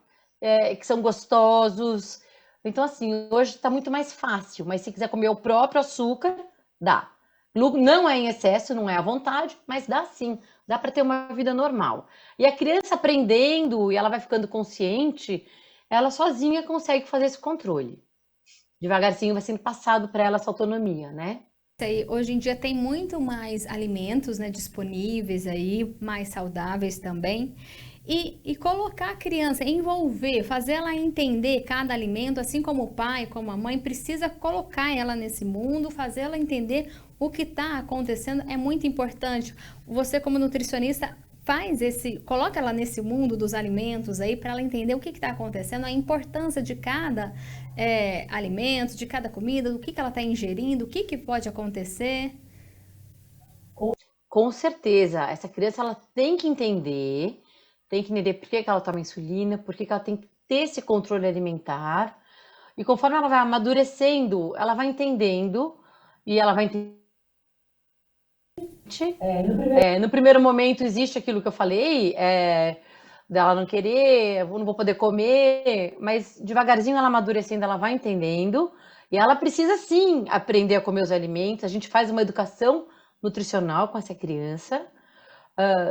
que são gostosos. Então, assim, hoje está muito mais fácil, mas se quiser comer o próprio açúcar, dá. Não é em excesso, não é à vontade, mas dá sim, dá para ter uma vida normal. E a criança aprendendo e ela vai ficando consciente, ela sozinha consegue fazer esse controle. Devagarzinho vai sendo passado para ela essa autonomia, né? Hoje em dia tem muito mais alimentos, né, disponíveis aí, mais saudáveis também. E colocar a criança, envolver, fazer ela entender cada alimento, assim como o pai, como a mãe, precisa colocar ela nesse mundo, fazer ela entender o que está acontecendo, é muito importante. Você, como nutricionista, coloca ela nesse mundo dos alimentos aí para ela entender o que está acontecendo, a importância de cada alimento, de cada comida, do que ela está ingerindo, o que pode acontecer. Com certeza, essa criança ela tem que entender por que ela toma insulina, por que ela tem que ter esse controle alimentar. E conforme ela vai amadurecendo, ela vai entendendo e ela vai entender No primeiro momento existe aquilo que eu falei, dela não querer, eu não vou poder comer, mas devagarzinho ela amadurecendo, ela vai entendendo, e ela precisa sim aprender a comer os alimentos. A gente faz uma educação nutricional com essa criança.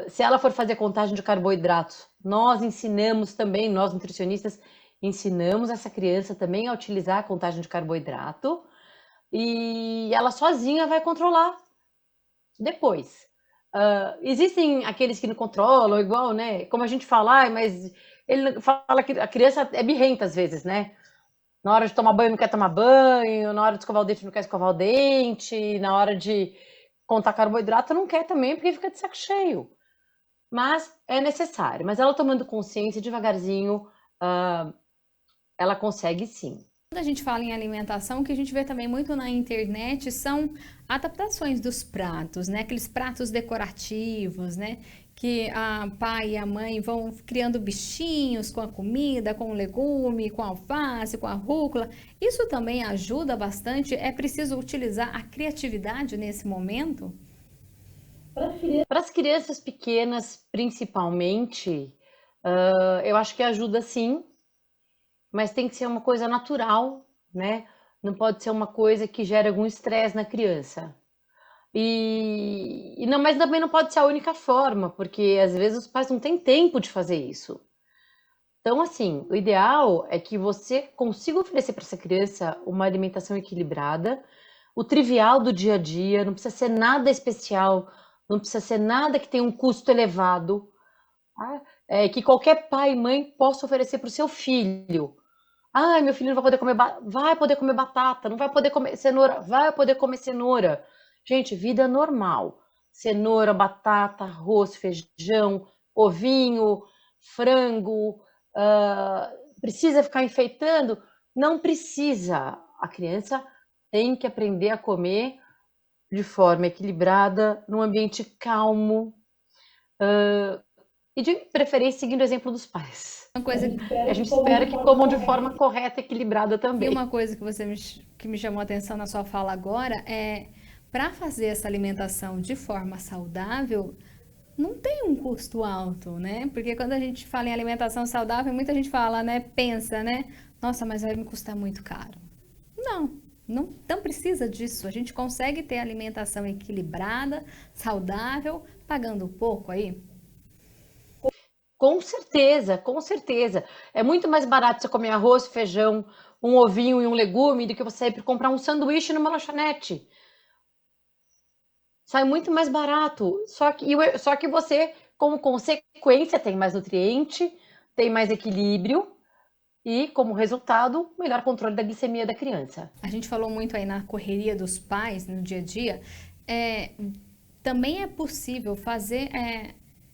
Se ela for fazer contagem de carboidratos, nós ensinamos também, nós nutricionistas, ensinamos essa criança também a utilizar a contagem de carboidrato, e ela sozinha vai controlar depois. Existem aqueles que não controlam, igual, né? Como a gente fala, mas ele fala que a criança é birrenta às vezes, né? Na hora de tomar banho não quer tomar banho, na hora de escovar o dente não quer escovar o dente, na hora de contar carboidrato não quer também, porque fica de saco cheio. Mas é necessário. Mas ela tomando consciência devagarzinho, ela consegue sim. Quando a gente fala em alimentação, o que a gente vê também muito na internet são adaptações dos pratos, né? Aqueles pratos decorativos, né? Que a pai e a mãe vão criando bichinhos com a comida, com o legume, com a alface, com a rúcula. Isso também ajuda bastante. É preciso utilizar a criatividade nesse momento? Para as crianças pequenas, principalmente, eu acho que ajuda sim, mas tem que ser uma coisa natural, né? Não pode ser uma coisa que gere algum estresse na criança. E não, mas também não pode ser a única forma, porque às vezes os pais não têm tempo de fazer isso. Então, assim, o ideal é que você consiga oferecer para essa criança uma alimentação equilibrada, o trivial do dia a dia, não precisa ser nada especial, não precisa ser nada que tenha um custo elevado, tá? Que qualquer pai e mãe possa oferecer para o seu filho. Ai, meu filho não vai poder comer, vai poder comer batata, não vai poder comer cenoura, vai poder comer cenoura. Gente, vida normal. Cenoura, batata, arroz, feijão, ovinho, frango. Precisa ficar enfeitando? Não precisa. A criança tem que aprender a comer de forma equilibrada, num ambiente calmo, e de preferência seguindo o exemplo dos pais. Uma coisa A gente espera que comam de forma correta e equilibrada E também. uma coisa que que me chamou a atenção na sua fala agora é, para fazer essa alimentação de forma saudável, não tem um custo alto, né? Porque quando a gente fala em alimentação saudável, muita gente fala, né? Pensa, né? Nossa, mas vai me custar muito caro. Não precisa disso. A gente consegue ter alimentação equilibrada, saudável, pagando pouco aí. Com certeza, com certeza. É muito mais barato você comer arroz, feijão, um ovinho e um legume do que você ir comprar um sanduíche numa lanchonete. Sai muito mais barato. Só que você, como consequência, tem mais nutriente, tem mais equilíbrio e, como resultado, melhor controle da glicemia da criança. A gente falou muito aí na correria dos pais no dia a dia. Também é possível fazer,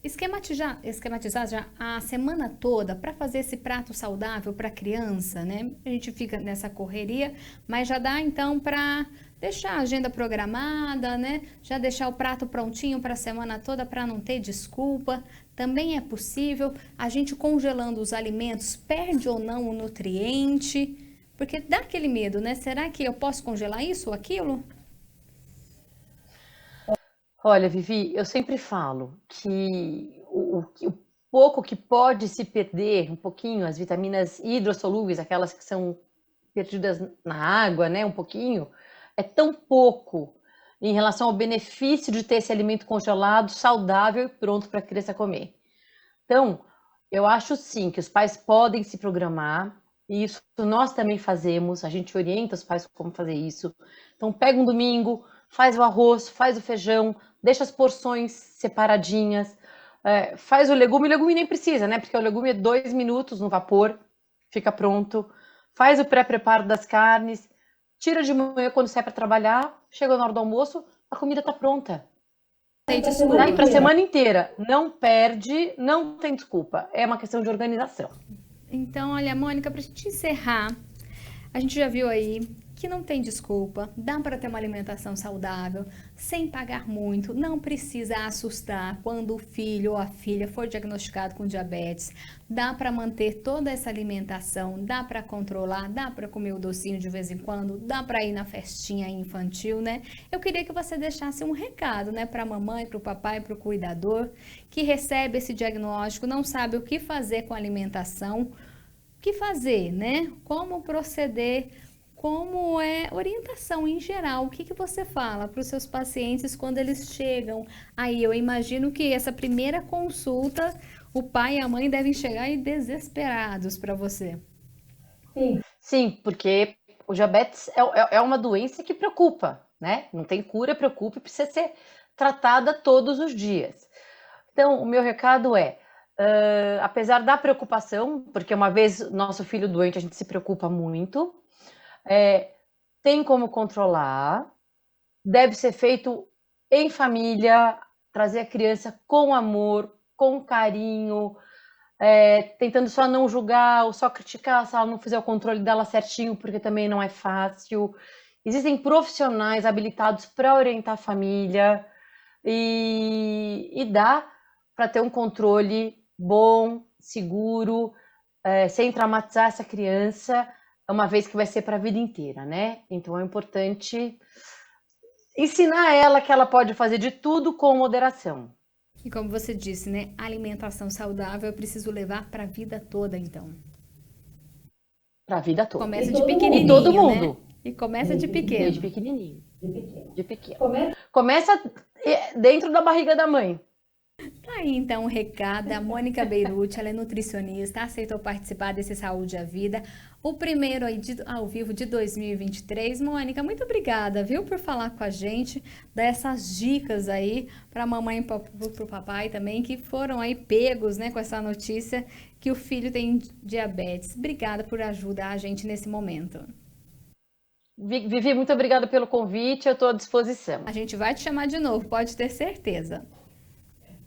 esquematizar já a semana toda para fazer esse prato saudável para a criança, né? A gente fica nessa correria, mas já dá então para deixar a agenda programada, né? Já deixar o prato prontinho para a semana toda para não ter desculpa. Também é possível. A gente congelando os alimentos perde ou não o nutriente? Porque dá aquele medo, né? Será que eu posso congelar isso ou aquilo? Olha, Vivi, eu sempre falo que o pouco que pode se perder, um pouquinho, as vitaminas hidrossolúveis, aquelas que são perdidas na água, né, um pouquinho, é tão pouco em relação ao benefício de ter esse alimento congelado, saudável e pronto para a criança comer. Então, eu acho sim que os pais podem se programar, e isso nós também fazemos, a gente orienta os pais como fazer isso. Então, pega um domingo, faz o arroz, faz o feijão, deixa as porções separadinhas, faz o legume nem precisa, né? Porque o legume é 2 minutos no vapor, fica pronto. Faz o pré-preparo das carnes, tira de manhã quando sai para trabalhar, chega na hora do almoço, a comida está pronta. Daí para a semana inteira, não perde, não tem desculpa, é uma questão de organização. Então, olha, Mônica, para a gente encerrar, a gente já viu aí que que não tem desculpa, dá para ter uma alimentação saudável, sem pagar muito, não precisa assustar quando o filho ou a filha for diagnosticado com diabetes, dá para manter toda essa alimentação, dá para controlar, dá para comer o docinho de vez em quando, dá para ir na festinha infantil, né? Eu queria que você deixasse um recado, né, para a mamãe, para o papai, para o cuidador, que recebe esse diagnóstico, não sabe o que fazer com a alimentação, o que fazer, né? Como proceder, como é orientação em geral, o que você fala para os seus pacientes quando eles chegam? Aí eu imagino que essa primeira consulta, o pai e a mãe devem chegar aí desesperados para você. Sim, porque o diabetes é uma doença que preocupa, né? Não tem cura, preocupa e precisa ser tratada todos os dias. Então, o meu recado é, apesar da preocupação, porque uma vez nosso filho doente, a gente se preocupa muito, tem como controlar, deve ser feito em família, trazer a criança com amor, com carinho, tentando só não julgar ou só criticar se ela não fizer o controle dela certinho, porque também não é fácil. Existem profissionais habilitados para orientar a família e dá para ter um controle bom, seguro, sem traumatizar essa criança, uma vez que vai ser para a vida inteira, né? Então é importante ensinar ela que ela pode fazer de tudo com moderação. E como você disse, né? Alimentação saudável eu preciso levar para a vida toda, então. Para a vida toda. Começa de pequenininho, e todo mundo. Né? E começa de pequeno. Desde pequenininho. De pequeno. Começa dentro da barriga da mãe. Tá aí então o recado da Mônica Beirute, ela é nutricionista, aceitou participar desse Saúde à Vida, o primeiro aí ao vivo de 2023. Mônica, muito obrigada, viu, por falar com a gente, dar essas dicas aí para a mamãe e para o papai também, que foram aí pegos, né, com essa notícia que o filho tem diabetes. Obrigada por ajudar a gente nesse momento. Vivi, muito obrigada pelo convite, eu estou à disposição. A gente vai te chamar de novo, pode ter certeza.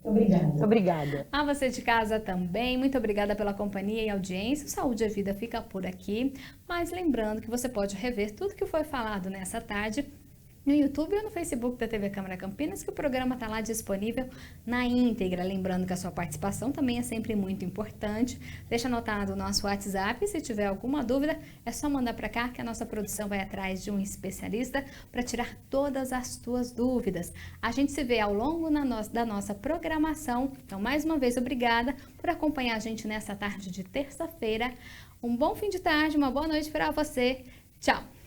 Obrigada. A você de casa também, muito obrigada pela companhia e audiência. O Saúde e Vida fica por aqui, mas lembrando que você pode rever tudo que foi falado nessa tarde no YouTube ou no Facebook da TV Câmara Campinas, que o programa está lá disponível na íntegra. Lembrando que a sua participação também é sempre muito importante. Deixa anotado o nosso WhatsApp, se tiver alguma dúvida, é só mandar para cá que a nossa produção vai atrás de um especialista para tirar todas as tuas dúvidas. A gente se vê ao longo da nossa programação. Então, mais uma vez, obrigada por acompanhar a gente nessa tarde de terça-feira. Um bom fim de tarde, uma boa noite para você. Tchau!